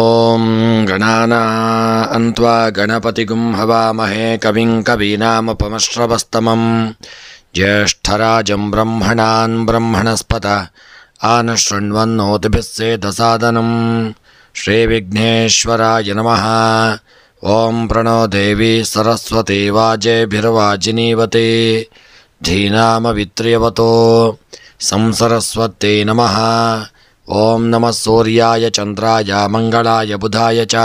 ಓಂ ಗಣಾನಾನ್ವಾ ಗಣಪತಿಗುಂ ಹವಾಮಹೇ ಕವಿಂ ಕವೀನಾಮುಪಮಶ್ರವಸ್ತಮಂ ಜ್ಯೇಷ್ಠರಾಜಂ ಬ್ರಹ್ಮಣಾನ್ ಬ್ರಹ್ಮಣಸ್ಪತ ಆನಶೃಣ್ವನ್ನೋತಿಭಿಸ್ಸೇದಸಾದನಂ ಶ್ರೀವಿಘ್ನೇಶ್ವರಾಯ ನಮಃ. ಓಂ ಪ್ರಣೋ ದೇವಿ ಸರಸ್ವತಿ ವಾಜೇಭಿರ್ವಾಜಿನೀವತಿ ಧೀನಾಮವಿತ್ರ್ಯವತೋ ಸಂಸರಸ್ವತ್ಯೈ ನಮಃ. ಓಂ ನಮಃ ಸೂರ್ಯಾಯ ಚಂದ್ರಾಯ ಮಂಗಳಾಯ ಬುಧಾಯ ಚ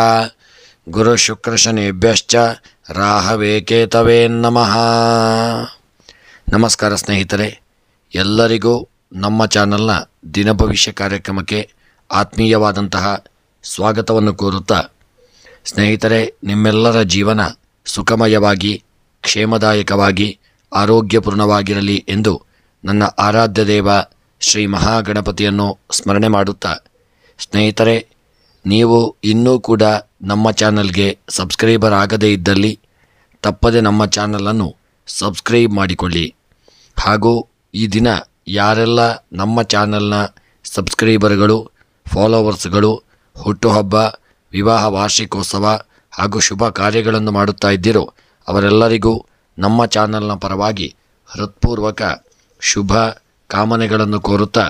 ಗುರುಶುಕ್ರಶನಿಭ್ಯಶ್ಚ ರಾಹವೇ ಕೇತವೇ ನಮಃ. ನಮಸ್ಕಾರ ಸ್ನೇಹಿತರೆ, ಎಲ್ಲರಿಗೂ ನಮ್ಮ ಚಾನಲ್ನ ದಿನಭವಿಷ್ಯ ಕಾರ್ಯಕ್ರಮಕ್ಕೆ ಆತ್ಮೀಯವಾದಂತಹ ಸ್ವಾಗತವನ್ನು ಕೋರುತ್ತಾ, ಸ್ನೇಹಿತರೆ, ನಿಮ್ಮೆಲ್ಲರ ಜೀವನ ಸುಖಮಯವಾಗಿ ಕ್ಷೇಮದಾಯಕವಾಗಿ ಆರೋಗ್ಯಪೂರ್ಣವಾಗಿರಲಿ ಎಂದು ನನ್ನ ಆರಾಧ್ಯ ದೇವ ಶ್ರೀ ಮಹಾಗಣಪತಿಯನ್ನು ಸ್ಮರಣೆ ಮಾಡುತ್ತಾ, ಸ್ನೇಹಿತರೆ, ನೀವು ಇನ್ನೂ ಕೂಡ ನಮ್ಮ ಚಾನಲ್ಗೆ ಸಬ್ಸ್ಕ್ರೈಬರ್ ಆಗದೇ ಇದ್ದಲ್ಲಿ ತಪ್ಪದೆ ನಮ್ಮ ಚಾನಲನ್ನು ಸಬ್ಸ್ಕ್ರೈಬ್ ಮಾಡಿಕೊಳ್ಳಿ. ಹಾಗೂ ಈ ದಿನ ಯಾರೆಲ್ಲ ನಮ್ಮ ಚಾನಲ್ನ ಸಬ್ಸ್ಕ್ರೈಬರ್ಗಳು, ಫಾಲೋವರ್ಸ್ಗಳು ಹುಟ್ಟುಹಬ್ಬ, ವಿವಾಹ ವಾರ್ಷಿಕೋತ್ಸವ ಹಾಗೂ ಶುಭ ಕಾರ್ಯಗಳನ್ನು ಮಾಡುತ್ತಾ ಇದ್ದೀರೋ ಅವರೆಲ್ಲರಿಗೂ ನಮ್ಮ ಚಾನಲ್ನ ಪರವಾಗಿ ಹೃತ್ಪೂರ್ವಕ ಶುಭ ಕಾಮನೆಗಳನ್ನು ಕೋರುತ್ತಾ,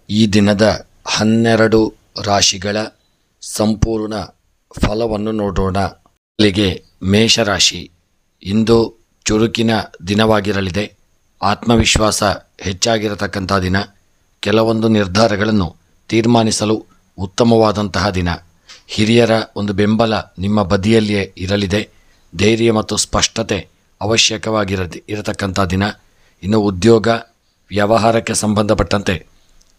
ಈ ದಿನದ 12 ರಾಶಿಗಳ ಸಂಪೂರ್ಣ ಫಲವನ್ನು ನೋಡೋಣ. ಇಲ್ಲಿಗೆ ಮೇಷರಾಶಿ. ಇಂದು ಚುರುಕಿನ ದಿನವಾಗಿರಲಿದೆ. ಆತ್ಮವಿಶ್ವಾಸ ಹೆಚ್ಚಾಗಿರತಕ್ಕಂಥ ದಿನ. ಕೆಲವೊಂದು ನಿರ್ಧಾರಗಳನ್ನು ತೀರ್ಮಾನಿಸಲು ಉತ್ತಮವಾದಂತಹ ದಿನ. ಹಿರಿಯರ ಒಂದು ಬೆಂಬಲ ನಿಮ್ಮ ಬದಿಯಲ್ಲಿಯೇ ಇರಲಿದೆ. ಧೈರ್ಯ ಮತ್ತು ಸ್ಪಷ್ಟತೆ ಅವಶ್ಯಕವಾಗಿರತಕ್ಕಂಥ ದಿನ. ಇನ್ನು ಉದ್ಯೋಗ ವ್ಯವಹಾರಕ್ಕೆ ಸಂಬಂಧಪಟ್ಟಂತೆ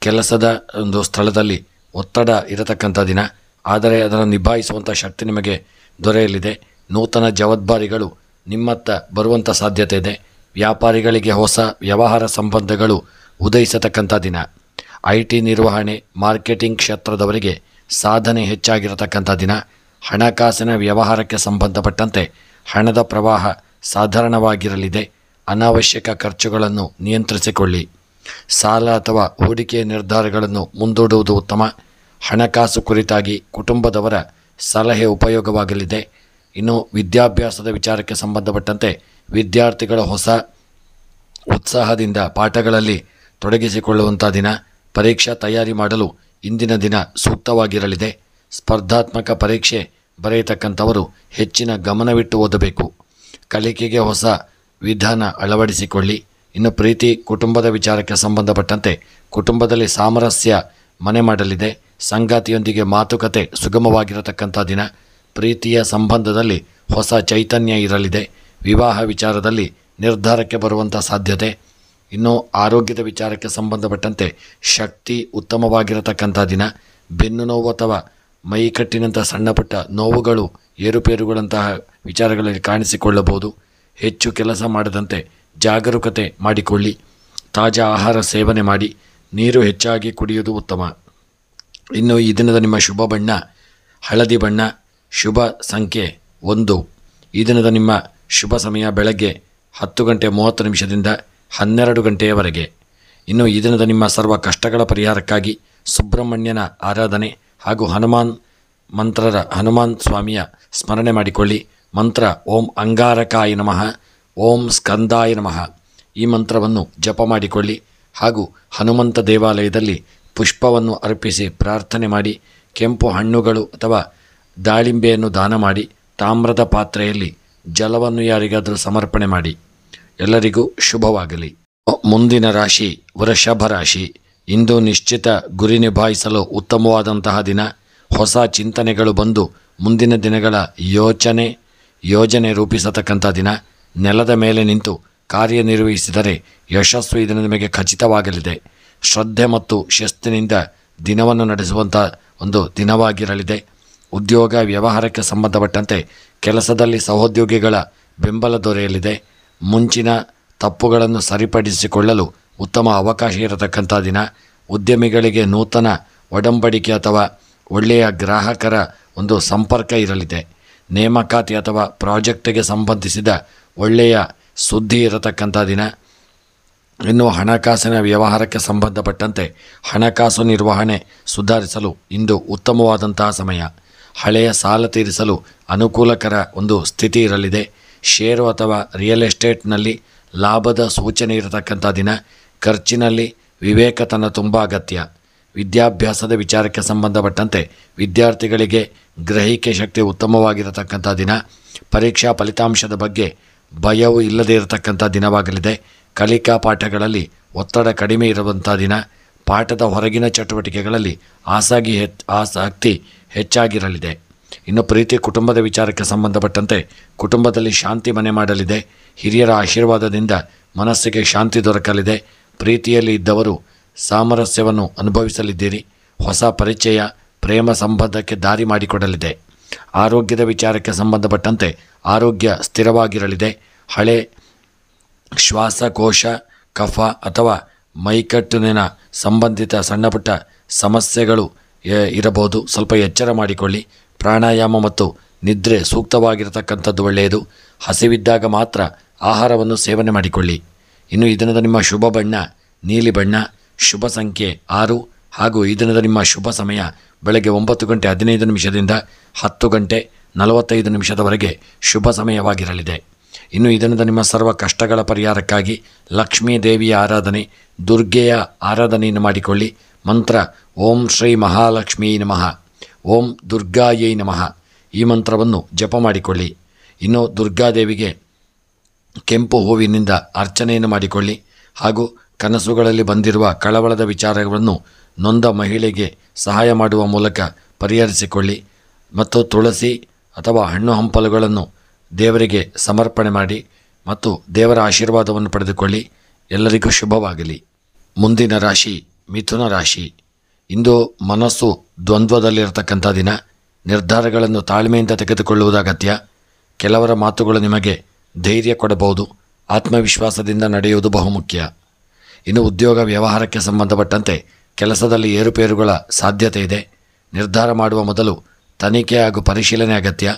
ಕೆಲಸದ ಒಂದು ಸ್ಥಳದಲ್ಲಿ ಒತ್ತಡ ಇರತಕ್ಕಂಥ ದಿನ. ಆದರೆ ಅದನ್ನು ನಿಭಾಯಿಸುವಂಥ ಶಕ್ತಿ ನಿಮಗೆ ದೊರೆಯಲಿದೆ. ನೂತನ ಜವಾಬ್ದಾರಿಗಳು ನಿಮ್ಮತ್ತ ಬರುವಂಥ ಸಾಧ್ಯತೆ ಇದೆ. ವ್ಯಾಪಾರಿಗಳಿಗೆ ಹೊಸ ವ್ಯವಹಾರ ಸಂಬಂಧಗಳು ಉದಯಿಸತಕ್ಕಂಥ ದಿನ. IT ನಿರ್ವಹಣೆ, ಮಾರ್ಕೆಟಿಂಗ್ ಕ್ಷೇತ್ರದವರಿಗೆ ಸಾಧನೆ ಹೆಚ್ಚಾಗಿರತಕ್ಕಂಥ ದಿನ. ಹಣಕಾಸಿನ ವ್ಯವಹಾರಕ್ಕೆ ಸಂಬಂಧಪಟ್ಟಂತೆ ಹಣದ ಪ್ರವಾಹ ಸಾಧಾರಣವಾಗಿರಲಿದೆ. ಅನಾವಶ್ಯಕ ಖರ್ಚುಗಳನ್ನು ನಿಯಂತ್ರಿಸಿಕೊಳ್ಳಿ. ಸಾಲ ಅಥವಾ ಹೂಡಿಕೆ ನಿರ್ಧಾರಗಳನ್ನು ಮುಂದೂಡುವುದು ಉತ್ತಮ. ಹಣಕಾಸು ಕುರಿತಾಗಿ ಕುಟುಂಬದವರ ಸಲಹೆ ಉಪಯೋಗವಾಗಲಿದೆ. ಇನ್ನು ವಿದ್ಯಾಭ್ಯಾಸದ ವಿಚಾರಕ್ಕೆ ಸಂಬಂಧಪಟ್ಟಂತೆ ವಿದ್ಯಾರ್ಥಿಗಳ ಹೊಸ ಉತ್ಸಾಹದಿಂದ ಪಾಠಗಳಲ್ಲಿ ತೊಡಗಿಸಿಕೊಳ್ಳುವಂಥ ದಿನ. ಪರೀಕ್ಷಾ ತಯಾರಿ ಮಾಡಲು ಇಂದಿನ ದಿನ ಸೂಕ್ತವಾಗಿರಲಿದೆ. ಸ್ಪರ್ಧಾತ್ಮಕ ಪರೀಕ್ಷೆ ಬರೆಯತಕ್ಕಂಥವರು ಹೆಚ್ಚಿನ ಗಮನವಿಟ್ಟು ಓದಬೇಕು. ಕಲಿಕೆಗೆ ಹೊಸ ವಿಧಾನ ಅಳವಡಿಸಿಕೊಳ್ಳಿ. ಇನ್ನು ಪ್ರೀತಿ ಕುಟುಂಬದ ವಿಚಾರಕ್ಕೆ ಸಂಬಂಧಪಟ್ಟಂತೆ ಕುಟುಂಬದಲ್ಲಿ ಸಾಮರಸ್ಯ ಮನೆ ಮಾಡಲಿದೆ. ಸಂಗಾತಿಯೊಂದಿಗೆ ಮಾತುಕತೆ ಸುಗಮವಾಗಿರತಕ್ಕಂಥ ದಿನ. ಪ್ರೀತಿಯ ಸಂಬಂಧದಲ್ಲಿ ಹೊಸ ಚೈತನ್ಯ ಇರಲಿದೆ. ವಿವಾಹ ವಿಚಾರದಲ್ಲಿ ನಿರ್ಧಾರಕ್ಕೆ ಬರುವಂಥ ಸಾಧ್ಯತೆ. ಇನ್ನು ಆರೋಗ್ಯದ ವಿಚಾರಕ್ಕೆ ಸಂಬಂಧಪಟ್ಟಂತೆ ಶಕ್ತಿ ಉತ್ತಮವಾಗಿರತಕ್ಕಂಥ ದಿನ. ಬೆನ್ನು ನೋವು ಅಥವಾ ಮೈಕಟ್ಟಿನಂಥ ಸಣ್ಣ ಪುಟ್ಟ ನೋವುಗಳು, ಏರುಪೇರುಗಳಂತಹ ವಿಚಾರಗಳಲ್ಲಿ ಕಾಣಿಸಿಕೊಳ್ಳಬಹುದು. ಹೆಚ್ಚು ಕೆಲಸ ಮಾಡದಂತೆ ಜಾಗರೂಕತೆ ಮಾಡಿಕೊಳ್ಳಿ. ತಾಜಾ ಆಹಾರ ಸೇವನೆ ಮಾಡಿ. ನೀರು ಹೆಚ್ಚಾಗಿ ಕುಡಿಯುವುದು ಉತ್ತಮ. ಇನ್ನು ಈ ದಿನದ ನಿಮ್ಮ ಶುಭ ಬಣ್ಣ ಹಳದಿ ಬಣ್ಣ. ಶುಭ ಸಂಖ್ಯೆ 1. ಈ ದಿನದ ನಿಮ್ಮ ಶುಭ ಸಮಯ ಬೆಳಗ್ಗೆ 10:30 12 ಗಂಟೆಯವರೆಗೆ. ಇನ್ನು ಈ ದಿನದ ನಿಮ್ಮ ಸರ್ವ ಕಷ್ಟಗಳ ಪರಿಹಾರಕ್ಕಾಗಿ ಸುಬ್ರಹ್ಮಣ್ಯನ ಆರಾಧನೆ ಹಾಗೂ ಹನುಮಾನ್ ಸ್ವಾಮಿಯ ಸ್ಮರಣೆ ಮಾಡಿಕೊಳ್ಳಿ. ಮಂತ್ರ ಓಂ ಅಂಗಾರಕಾಯ ನಮಃ, ಓಂ ಸ್ಕಂದಾಯ ನಮಃ. ಈ ಮಂತ್ರವನ್ನು ಜಪ ಮಾಡಿಕೊಳ್ಳಿ. ಹಾಗೂ ಹನುಮಂತ ದೇವಾಲಯದಲ್ಲಿ ಪುಷ್ಪವನ್ನು ಅರ್ಪಿಸಿ ಪ್ರಾರ್ಥನೆ ಮಾಡಿ. ಕೆಂಪು ಹಣ್ಣುಗಳು ಅಥವಾ ದಾಳಿಂಬೆಯನ್ನು ದಾನ ಮಾಡಿ. ತಾಮ್ರದ ಪಾತ್ರೆಯಲ್ಲಿ ಜಲವನ್ನು ಯಾರಿಗಾದರೂ ಸಮರ್ಪಣೆ ಮಾಡಿ. ಎಲ್ಲರಿಗೂ ಶುಭವಾಗಲಿ. ಮುಂದಿನ ರಾಶಿ ವೃಷಭ ರಾಶಿ. ಇಂದು ನಿಶ್ಚಿತ ಗುರಿ ನಿಭಾಯಿಸಲು ಉತ್ತಮವಾದಂತಹ ದಿನ. ಹೊಸ ಚಿಂತನೆಗಳು ಬಂದು ಮುಂದಿನ ದಿನಗಳ ಯೋಜನೆ ರೂಪಿಸತಕ್ಕಂಥ ದಿನ. ನೆಲದ ಮೇಲೆ ನಿಂತು ಕಾರ್ಯನಿರ್ವಹಿಸಿದರೆ ಯಶಸ್ಸು ಈ ದಿನ ನಿಮಗೆ ಖಚಿತವಾಗಲಿದೆ. ಶ್ರದ್ಧೆ ಮತ್ತು ಶಿಸ್ತಿನಿಂದ ದಿನವನ್ನು ನಡೆಸುವಂಥ ಒಂದು ದಿನವಾಗಿರಲಿದೆ. ಉದ್ಯೋಗ ವ್ಯವಹಾರಕ್ಕೆ ಸಂಬಂಧಪಟ್ಟಂತೆ ಕೆಲಸದಲ್ಲಿ ಸಹೋದ್ಯೋಗಿಗಳ ಬೆಂಬಲ ದೊರೆಯಲಿದೆ. ಮುಂಚಿನ ತಪ್ಪುಗಳನ್ನು ಸರಿಪಡಿಸಿಕೊಳ್ಳಲು ಉತ್ತಮ ಅವಕಾಶ ಇರತಕ್ಕಂಥ ದಿನ. ಉದ್ಯಮಿಗಳಿಗೆ ನೂತನ ಒಡಂಬಡಿಕೆ ಅಥವಾ ಒಳ್ಳೆಯ ಗ್ರಾಹಕರ ಒಂದು ಸಂಪರ್ಕ ಇರಲಿದೆ. ನೇಮಕಾತಿ ಅಥವಾ ಪ್ರಾಜೆಕ್ಟಿಗೆ ಸಂಬಂಧಿಸಿದ ಒಳ್ಳೆಯ ಸುದ್ದಿ ಇರತಕ್ಕಂಥ ದಿನ. ಇನ್ನು ಹಣಕಾಸಿನ ವ್ಯವಹಾರಕ್ಕೆ ಸಂಬಂಧಪಟ್ಟಂತೆ ಹಣಕಾಸು ನಿರ್ವಹಣೆ ಸುಧಾರಿಸಲು ಇಂದು ಉತ್ತಮವಾದಂತಹ ಸಮಯ. ಹಳೆಯ ಸಾಲ ತೀರಿಸಲು ಅನುಕೂಲಕರ ಒಂದು ಸ್ಥಿತಿ ಇರಲಿದೆ. ಷೇರು ಅಥವಾ ರಿಯಲ್ ಎಸ್ಟೇಟ್ನಲ್ಲಿ ಲಾಭದ ಸೂಚನೆ ಇರತಕ್ಕಂಥ ದಿನ. ಖರ್ಚಿನಲ್ಲಿ ವಿವೇಕತನ ತುಂಬ ಅಗತ್ಯ. ವಿದ್ಯಾಭ್ಯಾಸದ ವಿಚಾರಕ್ಕೆ ಸಂಬಂಧಪಟ್ಟಂತೆ ವಿದ್ಯಾರ್ಥಿಗಳಿಗೆ ಗ್ರಹಿಕೆ ಶಕ್ತಿ ಉತ್ತಮವಾಗಿರತಕ್ಕಂಥ ದಿನ. ಪರೀಕ್ಷಾ ಫಲಿತಾಂಶದ ಬಗ್ಗೆ ಭಯವೂ ಇಲ್ಲದೇ ಇರತಕ್ಕಂಥ ದಿನವಾಗಲಿದೆ. ಕಲಿಕಾ ಪಾಠಗಳಲ್ಲಿ ಒತ್ತಡ ಕಡಿಮೆ ಇರುವಂಥ ದಿನ. ಪಾಠದ ಹೊರಗಿನ ಚಟುವಟಿಕೆಗಳಲ್ಲಿ ಆಸಕ್ತಿ ಹೆಚ್ಚಾಗಿರಲಿದೆ. ಇನ್ನು ಪ್ರೀತಿ ಕುಟುಂಬದ ವಿಚಾರಕ್ಕೆ ಸಂಬಂಧಪಟ್ಟಂತೆ ಕುಟುಂಬದಲ್ಲಿ ಶಾಂತಿ ಮನೆ ಮಾಡಲಿದೆ. ಹಿರಿಯರ ಆಶೀರ್ವಾದದಿಂದ ಮನಸ್ಸಿಗೆ ಶಾಂತಿ ದೊರಕಲಿದೆ. ಪ್ರೀತಿಯಲ್ಲಿ ಇದ್ದವರು ಸಾಮರಸ್ಯವನ್ನು ಅನುಭವಿಸಲಿದ್ದೀರಿ. ಹೊಸ ಪರಿಚಯ ಪ್ರೇಮ ಸಂಬಂಧಕ್ಕೆ ದಾರಿ ಮಾಡಿಕೊಡಲಿದೆ. ಆರೋಗ್ಯದ ವಿಚಾರಕ್ಕೆ ಸಂಬಂಧಪಟ್ಟಂತೆ ಆರೋಗ್ಯ ಸ್ಥಿರವಾಗಿರಲಿದೆ. ಹಳೆ ಶ್ವಾಸಕೋಶ ಕಫ ಅಥವಾ ಮೈಕಟ್ಟಿನ ಸಂಬಂಧಿತ ಸಣ್ಣಪುಟ್ಟ ಸಮಸ್ಯೆಗಳು ಇರಬಹುದು. ಸ್ವಲ್ಪ ಎಚ್ಚರ ಮಾಡಿಕೊಳ್ಳಿ. ಪ್ರಾಣಾಯಾಮ ಮತ್ತು ನಿದ್ರೆ ಸೂಕ್ತವಾಗಿರತಕ್ಕಂಥದ್ದು ಒಳ್ಳೆಯದು. ಹಸಿವಿದ್ದಾಗ ಮಾತ್ರ ಆಹಾರವನ್ನು ಸೇವನೆ ಮಾಡಿಕೊಳ್ಳಿ. ಇನ್ನು ಈ ದಿನದ ನಿಮ್ಮ ಶುಭ ಬಣ್ಣ ನೀಲಿ ಬಣ್ಣ, ಶುಭ ಸಂಖ್ಯೆ 6 ಹಾಗೂ ಈ ದಿನದ ನಿಮ್ಮ ಶುಭ ಸಮಯ ಬೆಳಗ್ಗೆ 9:15 10:45 ಶುಭ ಸಮಯವಾಗಿರಲಿದೆ. ಇನ್ನು ಈ ದಿನದ ನಿಮ್ಮ ಸರ್ವ ಕಷ್ಟಗಳ ಪರಿಹಾರಕ್ಕಾಗಿ ಲಕ್ಷ್ಮೀ ದೇವಿಯ ಆರಾಧನೆ, ದುರ್ಗೆಯ ಆರಾಧನೆಯನ್ನು ಮಾಡಿಕೊಳ್ಳಿ. ಮಂತ್ರ ಓಂ ಶ್ರೀ ಮಹಾಲಕ್ಷ್ಮೀ ನಮಃ, ಓಂ ದುರ್ಗಾಯೈ ನಮಃ ಈ ಮಂತ್ರವನ್ನು ಜಪ ಮಾಡಿಕೊಳ್ಳಿ. ಇನ್ನು ದುರ್ಗಾದೇವಿಗೆ ಕೆಂಪು ಹೂವಿನಿಂದ ಅರ್ಚನೆಯನ್ನು ಮಾಡಿಕೊಳ್ಳಿ. ಹಾಗೂ ಕನಸುಗಳಲ್ಲಿ ಬಂದಿರುವ ಕಳವಳದ ವಿಚಾರವನ್ನು ನೊಂದ ಮಹಿಳೆಗೆ ಸಹಾಯ ಮಾಡುವ ಮೂಲಕ ಪರಿಹರಿಸಿಕೊಳ್ಳಿ. ಮತ್ತು ತುಳಸಿ ಅಥವಾ ಹಣ್ಣು ಹಂಪಲುಗಳನ್ನು ದೇವರಿಗೆ ಸಮರ್ಪಣೆ ಮಾಡಿ ಮತ್ತು ದೇವರ ಆಶೀರ್ವಾದವನ್ನು ಪಡೆದುಕೊಳ್ಳಿ. ಎಲ್ಲರಿಗೂ ಶುಭವಾಗಲಿ. ಮುಂದಿನ ರಾಶಿ ಮಿಥುನ ರಾಶಿ. ಇಂದು ಮನಸ್ಸು ದ್ವಂದ್ವದಲ್ಲಿರತಕ್ಕಂಥ ದಿನ. ನಿರ್ಧಾರಗಳನ್ನು ತಾಳ್ಮೆಯಿಂದ ತೆಗೆದುಕೊಳ್ಳುವುದು ಅಗತ್ಯ. ಕೆಲವರ ಮಾತುಗಳು ನಿಮಗೆ ಧೈರ್ಯ ಕೊಡಬಹುದು. ಆತ್ಮವಿಶ್ವಾಸದಿಂದ ನಡೆಯುವುದು ಬಹುಮುಖ್ಯ. ಇನ್ನು ಉದ್ಯೋಗ ವ್ಯವಹಾರಕ್ಕೆ ಸಂಬಂಧಪಟ್ಟಂತೆ ಕೆಲಸದಲ್ಲಿ ಏರುಪೇರುಗಳ ಸಾಧ್ಯತೆ ಇದೆ. ನಿರ್ಧಾರ ಮಾಡುವ ಮೊದಲು ತನಿಖೆ ಹಾಗೂ ಪರಿಶೀಲನೆ ಅಗತ್ಯ.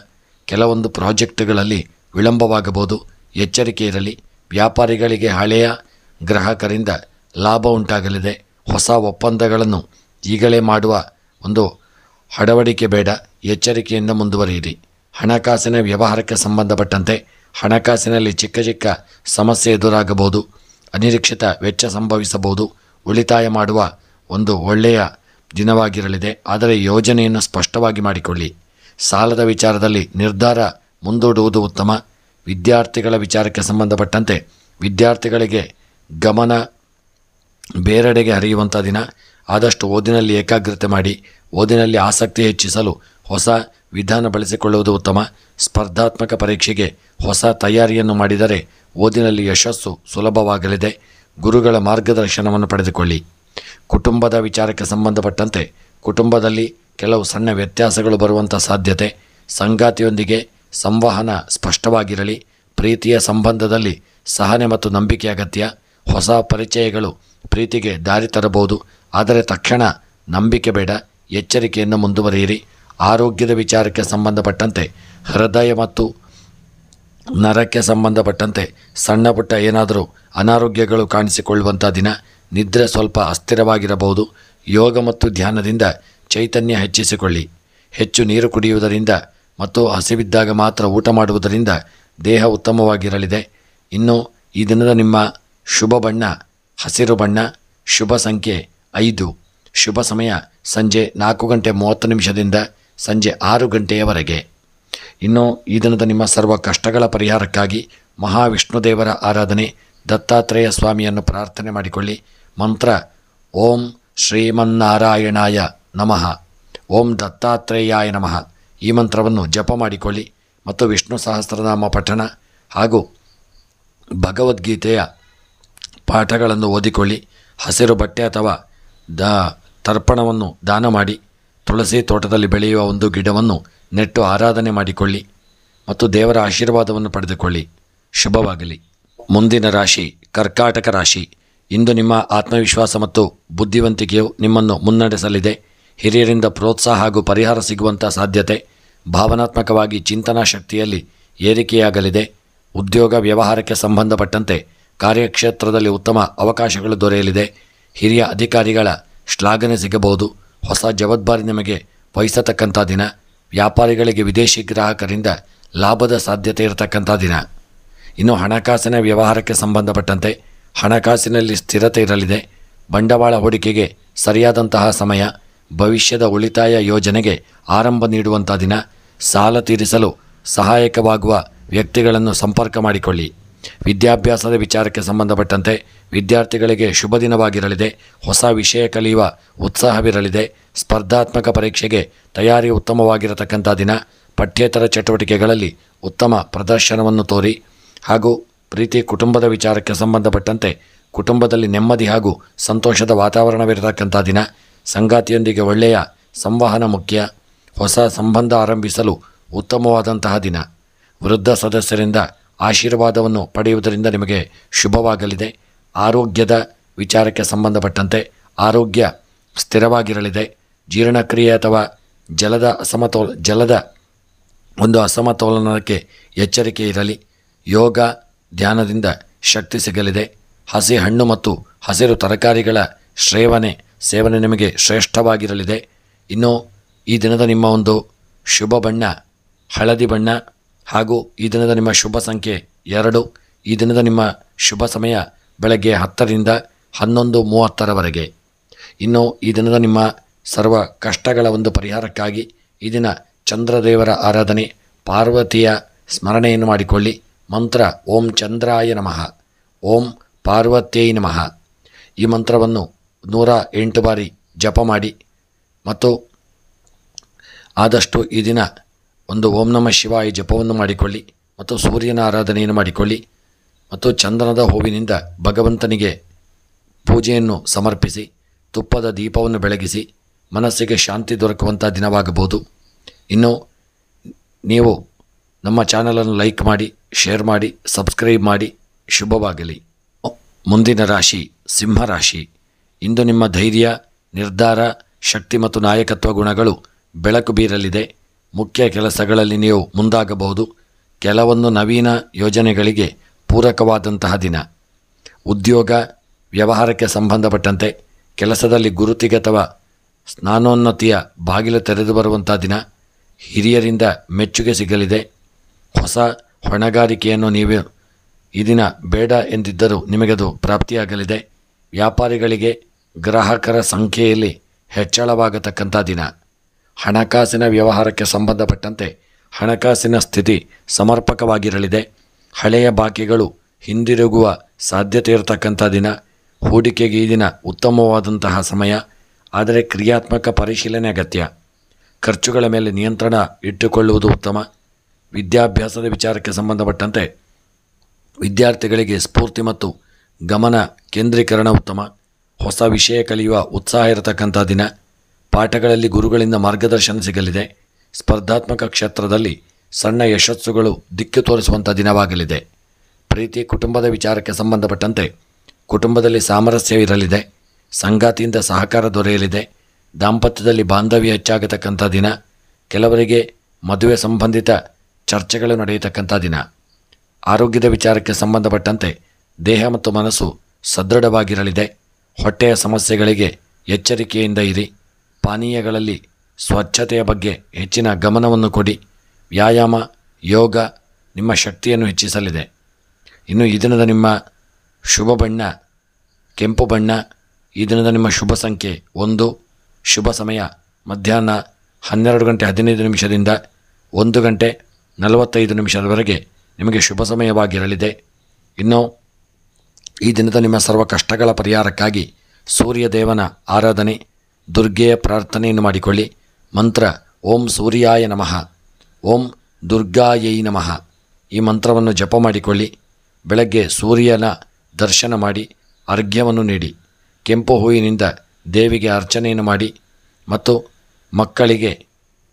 ಕೆಲವೊಂದು ಪ್ರಾಜೆಕ್ಟ್ಗಳಲ್ಲಿ ವಿಳಂಬವಾಗಬಹುದು. ಎಚ್ಚರಿಕೆ ಇರಲಿ. ವ್ಯಾಪಾರಿಗಳಿಗೆ ಹಳೆಯ ಗ್ರಾಹಕರಿಂದ ಲಾಭ ಉಂಟಾಗಲಿದೆ. ಹೊಸ ಒಪ್ಪಂದಗಳನ್ನು ಈಗಲೇ ಮಾಡುವ ಒಂದು ಹಡವಡಿಕೆ ಬೇಡ. ಎಚ್ಚರಿಕೆಯಿಂದ ಮುಂದುವರಿಯಿರಿ. ಹಣಕಾಸಿನ ವ್ಯವಹಾರಕ್ಕೆ ಸಂಬಂಧಪಟ್ಟಂತೆ ಹಣಕಾಸಿನಲ್ಲಿ ಚಿಕ್ಕ ಚಿಕ್ಕ ಸಮಸ್ಯೆ ಎದುರಾಗಬಹುದು. ಅನಿರೀಕ್ಷಿತ ವೆಚ್ಚ ಸಂಭವಿಸಬಹುದು. ಉಳಿತಾಯ ಮಾಡುವ ಒಂದು ಒಳ್ಳೆಯ ದಿನವಾಗಿರಲಿದೆ. ಆದರೆ ಯೋಜನೆಯನ್ನು ಸ್ಪಷ್ಟವಾಗಿ ಮಾಡಿಕೊಳ್ಳಿ. ಸಾಲದ ವಿಚಾರದಲ್ಲಿ ನಿರ್ಧಾರ ಮುಂದೂಡುವುದು ಉತ್ತಮ. ವಿದ್ಯಾರ್ಥಿಗಳ ವಿಚಾರಕ್ಕೆ ಸಂಬಂಧಪಟ್ಟಂತೆ ವಿದ್ಯಾರ್ಥಿಗಳಿಗೆ ಗಮನ ಬೇರೆಡೆಗೆ ಹರಿಯುವಂಥ ದಿನ. ಆದಷ್ಟು ಓದಿನಲ್ಲಿ ಏಕಾಗ್ರತೆ ಮಾಡಿ. ಓದಿನಲ್ಲಿ ಆಸಕ್ತಿ ಹೆಚ್ಚಿಸಲು ಹೊಸ ವಿಧಾನ ಬಳಸಿಕೊಳ್ಳುವುದು ಉತ್ತಮ. ಸ್ಪರ್ಧಾತ್ಮಕ ಪರೀಕ್ಷೆಗೆ ಹೊಸ ತಯಾರಿಯನ್ನು ಮಾಡಿದರೆ ಓದಿನಲ್ಲಿ ಯಶಸ್ಸು ಸುಲಭವಾಗಲಿದೆ. ಗುರುಗಳ ಮಾರ್ಗದರ್ಶನವನ್ನು ಪಡೆದುಕೊಳ್ಳಿ. ಕುಟುಂಬದ ವಿಚಾರಕ್ಕೆ ಸಂಬಂಧಪಟ್ಟಂತೆ ಕುಟುಂಬದಲ್ಲಿ ಕೆಲವು ಸಣ್ಣ ವ್ಯತ್ಯಾಸಗಳು ಬರುವಂಥ ಸಾಧ್ಯತೆ. ಸಂಗಾತಿಯೊಂದಿಗೆ ಸಂವಹನ ಸ್ಪಷ್ಟವಾಗಿರಲಿ. ಪ್ರೀತಿಯ ಸಂಬಂಧದಲ್ಲಿ ಸಹನೆ ಮತ್ತು ನಂಬಿಕೆ ಅಗತ್ಯ. ಹೊಸ ಪರಿಚಯಗಳು ಪ್ರೀತಿಗೆ ದಾರಿ ತರಬಹುದು. ಆದರೆ ತಕ್ಷಣ ನಂಬಿಕೆ ಬೇಡ. ಎಚ್ಚರಿಕೆಯನ್ನು ಮುಂದುವರಿಯಿರಿ. ಆರೋಗ್ಯದ ವಿಚಾರಕ್ಕೆ ಸಂಬಂಧಪಟ್ಟಂತೆ ಹೃದಯ ಮತ್ತು ನರಕ್ಕೆ ಸಂಬಂಧಪಟ್ಟಂತೆ ಸಣ್ಣ ಪುಟ್ಟ ಏನಾದರೂ ಅನಾರೋಗ್ಯಗಳು ಕಾಣಿಸಿಕೊಳ್ಳುವಂಥ ದಿನ. ನಿದ್ರೆ ಸ್ವಲ್ಪ ಅಸ್ಥಿರವಾಗಿರಬಹುದು. ಯೋಗ ಮತ್ತು ಧ್ಯಾನದಿಂದ ಚೈತನ್ಯ ಹೆಚ್ಚಿಸಿಕೊಳ್ಳಿ. ಹೆಚ್ಚು ನೀರು ಕುಡಿಯುವುದರಿಂದ ಮತ್ತು ಹಸಿವಿದ್ದಾಗ ಮಾತ್ರ ಊಟ ಮಾಡುವುದರಿಂದ ದೇಹ ಉತ್ತಮವಾಗಿರಲಿದೆ. ಇನ್ನು ಈ ದಿನದ ನಿಮ್ಮ ಶುಭ ಬಣ್ಣ ಹಸಿರು ಬಣ್ಣ, ಶುಭ ಸಂಖ್ಯೆ 5, ಶುಭ ಸಮಯ ಸಂಜೆ 4:30 ಸಂಜೆ 6 ಇನ್ನು ಈ ದಿನದ ನಿಮ್ಮ ಸರ್ವ ಕಷ್ಟಗಳ ಪರಿಹಾರಕ್ಕಾಗಿ ಮಹಾವಿಷ್ಣುದೇವರ ಆರಾಧನೆ, ದತ್ತಾತ್ರೇಯ ಸ್ವಾಮಿಯನ್ನು ಪ್ರಾರ್ಥನೆ ಮಾಡಿಕೊಳ್ಳಿ. ಮಂತ್ರ ಓಂ ಶ್ರೀಮನ್ನಾರಾಯಣಾಯ ನಮಃ, ಓಂ ದತ್ತಾತ್ರೇಯಾಯ ನಮಃ ಈ ಮಂತ್ರವನ್ನು ಜಪ ಮಾಡಿಕೊಳ್ಳಿ. ಮತ್ತು ವಿಷ್ಣು ಸಹಸ್ರನಾಮ ಪಠಣ ಹಾಗೂ ಭಗವದ್ಗೀತೆಯ ಪಾಠಗಳನ್ನು ಓದಿಕೊಳ್ಳಿ. ಹಸಿರು ಬಟ್ಟೆ ಅಥವಾ ತರ್ಪಣವನ್ನು ದಾನ ಮಾಡಿ. ತುಳಸಿ ತೋಟದಲ್ಲಿ ಬೆಳೆಯುವ ಒಂದು ಗಿಡವನ್ನು ನೆಟ್ಟು ಆರಾಧನೆ ಮಾಡಿಕೊಳ್ಳಿ ಮತ್ತು ದೇವರ ಆಶೀರ್ವಾದವನ್ನು ಪಡೆದುಕೊಳ್ಳಿ. ಶುಭವಾಗಲಿ. ಮುಂದಿನ ರಾಶಿ ಕರ್ಕಾಟಕ ರಾಶಿ. ಇಂದು ನಿಮ್ಮ ಆತ್ಮವಿಶ್ವಾಸ ಮತ್ತು ಬುದ್ಧಿವಂತಿಕೆಯು ನಿಮ್ಮನ್ನು ಮುನ್ನಡೆಸಲಿದೆ. ಹಿರಿಯರಿಂದ ಪ್ರೋತ್ಸಾಹ ಹಾಗೂ ಪರಿಹಾರ ಸಿಗುವಂಥ ಸಾಧ್ಯತೆ. ಭಾವನಾತ್ಮಕವಾಗಿ ಚಿಂತನಾ ಶಕ್ತಿಯಲ್ಲಿ ಏರಿಕೆಯಾಗಲಿದೆ. ಉದ್ಯೋಗ ವ್ಯವಹಾರಕ್ಕೆ ಸಂಬಂಧಪಟ್ಟಂತೆ ಕಾರ್ಯಕ್ಷೇತ್ರದಲ್ಲಿ ಉತ್ತಮ ಅವಕಾಶಗಳು ದೊರೆಯಲಿದೆ. ಹಿರಿಯ ಅಧಿಕಾರಿಗಳ ಶ್ಲಾಘನೆ ಸಿಗಬಹುದು. ಹೊಸ ಜವಾಬ್ದಾರಿ ನಿಮಗೆ ವಹಿಸತಕ್ಕಂಥ ದಿನ. ವ್ಯಾಪಾರಿಗಳಿಗೆ ವಿದೇಶಿ ಗ್ರಾಹಕರಿಂದ ಲಾಭದ ಸಾಧ್ಯತೆ ಇರತಕ್ಕಂಥ ದಿನ. ಇನ್ನು ಹಣಕಾಸಿನ ವ್ಯವಹಾರಕ್ಕೆ ಸಂಬಂಧಪಟ್ಟಂತೆ ಹಣಕಾಸಿನಲ್ಲಿ ಸ್ಥಿರತೆ ಇರಲಿದೆ. ಬಂಡವಾಳ ಹೂಡಿಕೆಗೆ ಸರಿಯಾದಂತಹ ಸಮಯ. ಭವಿಷ್ಯದ ಉಳಿತಾಯ ಯೋಜನೆಗೆ ಆರಂಭ ನೀಡುವಂಥ ದಿನ. ಸಾಲ ತೀರಿಸಲು ಸಹಾಯಕವಾಗುವ ವ್ಯಕ್ತಿಗಳನ್ನು ಸಂಪರ್ಕ ಮಾಡಿಕೊಳ್ಳಿ. ವಿದ್ಯಾಭ್ಯಾಸದ ವಿಚಾರಕ್ಕೆ ಸಂಬಂಧಪಟ್ಟಂತೆ ವಿದ್ಯಾರ್ಥಿಗಳಿಗೆ ಶುಭ ದಿನವಾಗಿರಲಿದೆ. ಹೊಸ ವಿಷಯ ಕಲಿಯುವ ಉತ್ಸಾಹವಿರಲಿದೆ. ಸ್ಪರ್ಧಾತ್ಮಕ ಪರೀಕ್ಷೆಗೆ ತಯಾರಿ ಉತ್ತಮವಾಗಿರತಕ್ಕಂಥ ದಿನ. ಪಠ್ಯೇತರ ಚಟುವಟಿಕೆಗಳಲ್ಲಿ ಉತ್ತಮ ಪ್ರದರ್ಶನವನ್ನು ತೋರಿ. ಹಾಗೂ ಪ್ರೀತಿ ಕುಟುಂಬದ ವಿಚಾರಕ್ಕೆ ಸಂಬಂಧಪಟ್ಟಂತೆ ಕುಟುಂಬದಲ್ಲಿ ನೆಮ್ಮದಿ ಹಾಗೂ ಸಂತೋಷದ ವಾತಾವರಣವಿರತಕ್ಕಂಥ ದಿನ. ಸಂಗಾತಿಯೊಂದಿಗೆ ಒಳ್ಳೆಯ ಸಂವಹನ ಮುಖ್ಯ. ಹೊಸ ಸಂಬಂಧ ಆರಂಭಿಸಲು ಉತ್ತಮವಾದಂತಹ ದಿನ. ವೃದ್ಧ ಸದಸ್ಯರಿಂದ ಆಶೀರ್ವಾದವನ್ನು ಪಡೆಯುವುದರಿಂದ ನಿಮಗೆ ಶುಭವಾಗಲಿದೆ. ಆರೋಗ್ಯದ ವಿಚಾರಕ್ಕೆ ಸಂಬಂಧಪಟ್ಟಂತೆ ಆರೋಗ್ಯ ಸ್ಥಿರವಾಗಿರಲಿದೆ. ಜೀರ್ಣಕ್ರಿಯೆ ಅಥವಾ ಜಲದ ಒಂದು ಅಸಮತೋಲನಕ್ಕೆ ಎಚ್ಚರಿಕೆ ಇರಲಿ. ಯೋಗ ಧ್ಯಾನದಿಂದ ಶಕ್ತಿ ಸಿಗಲಿದೆ. ಹಸಿ ಹಣ್ಣು ಮತ್ತು ಹಸಿರು ತರಕಾರಿಗಳ ಸೇವನೆ ನಿಮಗೆ ಶ್ರೇಷ್ಠವಾಗಿರಲಿದೆ. ಇನ್ನು ಈ ದಿನದ ನಿಮ್ಮ ಒಂದು ಶುಭ ಬಣ್ಣ ಹಳದಿ ಬಣ್ಣ. ಹಾಗೂ ಈ ದಿನದ ನಿಮ್ಮ ಶುಭ ಸಂಖ್ಯೆ 2. ಈ ದಿನದ ನಿಮ್ಮ ಶುಭ ಸಮಯ ಬೆಳಗ್ಗೆ 10ರಿಂದ 11:30ರವರೆಗೆ. ಇನ್ನು ಈ ದಿನದ ನಿಮ್ಮ ಸರ್ವ ಕಷ್ಟಗಳ ಒಂದು ಪರಿಹಾರಕ್ಕಾಗಿ ಈ ದಿನ ಚಂದ್ರದೇವರ ಆರಾಧನೆ, ಪಾರ್ವತಿಯ ಸ್ಮರಣೆಯನ್ನು ಮಾಡಿಕೊಳ್ಳಿ. ಮಂತ್ರ ಓಂ ಚಂದ್ರಾಯ ನಮಃ, ಓಂ ಪಾರ್ವತ್ಯೈ ನಮಃ. ಈ ಮಂತ್ರವನ್ನು 108 ಬಾರಿ ಜಪ ಮಾಡಿ. ಮತ್ತು ಆದಷ್ಟು ಈ ದಿನ ಒಂದು ಓಂ ನಮಃ ಶಿವಾಯ ಜಪವನ್ನು ಮಾಡಿಕೊಳ್ಳಿ. ಮತ್ತು ಸೂರ್ಯನ ಆರಾಧನೆಯನ್ನು ಮಾಡಿಕೊಳ್ಳಿ. ಮತ್ತು ಚಂದನದ ಹೂವಿನಿಂದ ಭಗವಂತನಿಗೆ ಪೂಜೆಯನ್ನು ಸಮರ್ಪಿಸಿ ತುಪ್ಪದ ದೀಪವನ್ನು ಬೆಳಗಿಸಿ ಮನಸ್ಸಿಗೆ ಶಾಂತಿ ದೊರಕುವಂಥ ದಿನವಾಗಬಹುದು. ಇನ್ನು ನೀವು ನಮ್ಮ ಚಾನಲನ್ನು ಲೈಕ್ ಮಾಡಿ, ಶೇರ್ ಮಾಡಿ, ಸಬ್ಸ್ಕ್ರೈಬ್ ಮಾಡಿ. ಶುಭವಾಗಲಿ. ಮುಂದಿನ ರಾಶಿ ಸಿಂಹರಾಶಿ. ಇಂದು ನಿಮ್ಮ ಧೈರ್ಯ, ನಿರ್ಧಾರ, ಶಕ್ತಿ ಮತ್ತು ನಾಯಕತ್ವ ಗುಣಗಳು ಬೆಳಕು ಬೀರಲಿದೆ. ಮುಖ್ಯ ಕೆಲಸಗಳಲ್ಲಿ ನೀವು ಮುಂದಾಗಬಹುದು. ಕೆಲವೊಂದು ನವೀನ ಯೋಜನೆಗಳಿಗೆ ಪೂರಕವಾದಂತಹ ದಿನ. ಉದ್ಯೋಗ ವ್ಯವಹಾರಕ್ಕೆ ಸಂಬಂಧಪಟ್ಟಂತೆ ಕೆಲಸದಲ್ಲಿ ಗುರುತಿಗೆ ಅಥವಾ ಸ್ನಾನೋನ್ನತಿಯ ಬಾಗಿಲು ತೆರೆದು ಬರುವಂಥ ದಿನ. ಹಿರಿಯರಿಂದ ಮೆಚ್ಚುಗೆ ಸಿಗಲಿದೆ. ಹೊಸ ಹೊಣೆಗಾರಿಕೆಯನ್ನು ನೀವು ಈ ದಿನ ಬೇಡ ಎಂದಿದ್ದರೂ ನಿಮಗದು ಪ್ರಾಪ್ತಿಯಾಗಲಿದೆ. ವ್ಯಾಪಾರಿಗಳಿಗೆ ಗ್ರಾಹಕರ ಸಂಖ್ಯೆಯಲ್ಲಿ ಹೆಚ್ಚಳವಾಗತಕ್ಕಂಥ ದಿನ. ಹಣಕಾಸಿನ ವ್ಯವಹಾರಕ್ಕೆ ಸಂಬಂಧಪಟ್ಟಂತೆ ಹಣಕಾಸಿನ ಸ್ಥಿತಿ ಸಮರ್ಪಕವಾಗಿರಲಿದೆ. ಹಳೆಯ ಬಾಕಿಗಳು ಹಿಂದಿರುಗುವ ಸಾಧ್ಯತೆ ಇರತಕ್ಕಂಥ ದಿನ. ಹೂಡಿಕೆಗೆ ಈ ದಿನ ಉತ್ತಮವಾದಂತಹ ಸಮಯ. ಆದರೆ ಕ್ರಿಯಾತ್ಮಕ ಪರಿಶೀಲನೆ ಅಗತ್ಯ. ಖರ್ಚುಗಳ ಮೇಲೆ ನಿಯಂತ್ರಣ ಇಟ್ಟುಕೊಳ್ಳುವುದು ಉತ್ತಮ. ವಿದ್ಯಾಭ್ಯಾಸದ ವಿಚಾರಕ್ಕೆ ಸಂಬಂಧಪಟ್ಟಂತೆ ವಿದ್ಯಾರ್ಥಿಗಳಿಗೆ ಸ್ಫೂರ್ತಿ ಮತ್ತು ಗಮನ ಕೇಂದ್ರೀಕರಣ ಉತ್ತಮ. ಹೊಸ ವಿಷಯ ಕಲಿಯುವ ಉತ್ಸಾಹ ಇರತಕ್ಕಂಥ ದಿನ. ಪಾಠಗಳಲ್ಲಿ ಗುರುಗಳಿಂದ ಮಾರ್ಗದರ್ಶನ ಸಿಗಲಿದೆ. ಸ್ಪರ್ಧಾತ್ಮಕ ಕ್ಷೇತ್ರದಲ್ಲಿ ಸಣ್ಣ ಯಶಸ್ಸುಗಳು ದಿಕ್ಕು ತೋರಿಸುವಂಥ ದಿನವಾಗಲಿದೆ. ಪ್ರೀತಿ ಕುಟುಂಬದ ವಿಚಾರಕ್ಕೆ ಸಂಬಂಧಪಟ್ಟಂತೆ ಕುಟುಂಬದಲ್ಲಿ ಸಾಮರಸ್ಯ ಇರಲಿದೆ. ಸಂಗಾತಿಯಿಂದ ಸಹಕಾರ ದೊರೆಯಲಿದೆ. ದಾಂಪತ್ಯದಲ್ಲಿ ಬಾಂಧವ್ಯ ಹೆಚ್ಚಾಗತಕ್ಕಂಥ ದಿನ. ಕೆಲವರಿಗೆ ಮದುವೆ ಸಂಬಂಧಿತ ಚರ್ಚೆಗಳು ನಡೆಯತಕ್ಕಂಥ ದಿನ. ಆರೋಗ್ಯದ ವಿಚಾರಕ್ಕೆ ಸಂಬಂಧಪಟ್ಟಂತೆ ದೇಹ ಮತ್ತು ಮನಸ್ಸು ಸದೃಢವಾಗಿರಲಿದೆ. ಹೊಟ್ಟೆಯ ಸಮಸ್ಯೆಗಳಿಗೆ ಎಚ್ಚರಿಕೆಯಿಂದ ಇರಿ. ಪಾನೀಯಗಳಲ್ಲಿ ಸ್ವಚ್ಛತೆಯ ಬಗ್ಗೆ ಹೆಚ್ಚಿನ ಗಮನವನ್ನು ಕೊಡಿ. ವ್ಯಾಯಾಮ, ಯೋಗ ನಿಮ್ಮ ಶಕ್ತಿಯನ್ನು ಹೆಚ್ಚಿಸಲಿದೆ. ಇನ್ನು ಈ ದಿನದ ನಿಮ್ಮ ಶುಭ ಬಣ್ಣ ಕೆಂಪು ಬಣ್ಣ. ಈ ದಿನದ ನಿಮ್ಮ ಶುಭ ಸಂಖ್ಯೆ 1. ಶುಭ ಸಮಯ ಮಧ್ಯಾಹ್ನ 12:15 1:45 ನಿಮಗೆ ಶುಭ ಸಮಯವಾಗಿರಲಿದೆ. ಇನ್ನು ಈ ದಿನದ ನಿಮ್ಮ ಸರ್ವ ಕಷ್ಟಗಳ ಪರಿಹಾರಕ್ಕಾಗಿ ಸೂರ್ಯದೇವನ ಆರಾಧನೆ, ದುರ್ಗೆಯ ಪ್ರಾರ್ಥನೆಯನ್ನು ಮಾಡಿಕೊಳ್ಳಿ. ಮಂತ್ರ ಓಂ ಸೂರ್ಯಾಯ ನಮಃ, ಓಂ ದುರ್ಗಾಯೈ ನಮಃ. ಈ ಮಂತ್ರವನ್ನು ಜಪ ಮಾಡಿಕೊಳ್ಳಿ. ಬೆಳಗ್ಗೆ ಸೂರ್ಯನ ದರ್ಶನ ಮಾಡಿ ಅರ್ಘ್ಯವನ್ನು ನೀಡಿ. ಕೆಂಪು ಹೂವಿನಿಂದ ದೇವಿಗೆ ಅರ್ಚನೆಯನ್ನು ಮಾಡಿ. ಮತ್ತು ಮಕ್ಕಳಿಗೆ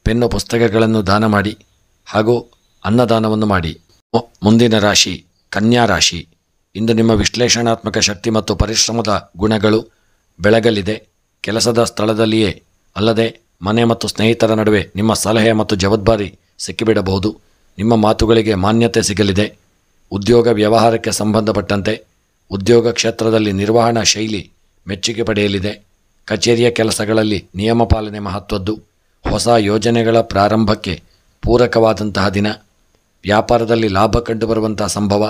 ಪೆನ್ನು ಪುಸ್ತಕಗಳನ್ನು ದಾನ ಮಾಡಿ. ಹಾಗೂ ಅನ್ನದಾನವನ್ನು ಮಾಡಿ. ಮುಂದಿನ ರಾಶಿ ಕನ್ಯಾ ರಾಶಿ. ಇಂದು ನಿಮ್ಮ ವಿಶ್ಲೇಷಣಾತ್ಮಕ ಶಕ್ತಿ ಮತ್ತು ಪರಿಶ್ರಮದ ಗುಣಗಳು ಬೆಳಗಲಿದೆ. ಕೆಲಸದ ಸ್ಥಳದಲ್ಲಿಯೇ ಅಲ್ಲದೆ ಮನೆ ಮತ್ತು ಸ್ನೇಹಿತರ ನಡುವೆ ನಿಮ್ಮ ಸಲಹೆ ಮತ್ತು ಜವಾಬ್ದಾರಿ ಸಿಕ್ಕಿಬಿಡಬಹುದು. ನಿಮ್ಮ ಮಾತುಗಳಿಗೆ ಮಾನ್ಯತೆ ಸಿಗಲಿದೆ. ಉದ್ಯೋಗ ವ್ಯವಹಾರಕ್ಕೆ ಸಂಬಂಧಪಟ್ಟಂತೆ ಉದ್ಯೋಗ ಕ್ಷೇತ್ರದಲ್ಲಿ ನಿರ್ವಹಣಾ ಶೈಲಿ ಮೆಚ್ಚುಗೆ ಪಡೆಯಲಿದೆ. ಕಚೇರಿಯ ಕೆಲಸಗಳಲ್ಲಿ ನಿಯಮ ಪಾಲನೆ ಮಹತ್ವದ್ದು. ಹೊಸ ಯೋಜನೆಗಳ ಪ್ರಾರಂಭಕ್ಕೆ ಪೂರಕವಾದಂತಹ ದಿನ. ವ್ಯಾಪಾರದಲ್ಲಿ ಲಾಭ ಕಂಡುಬರುವಂತಹ ಸಂಭವ,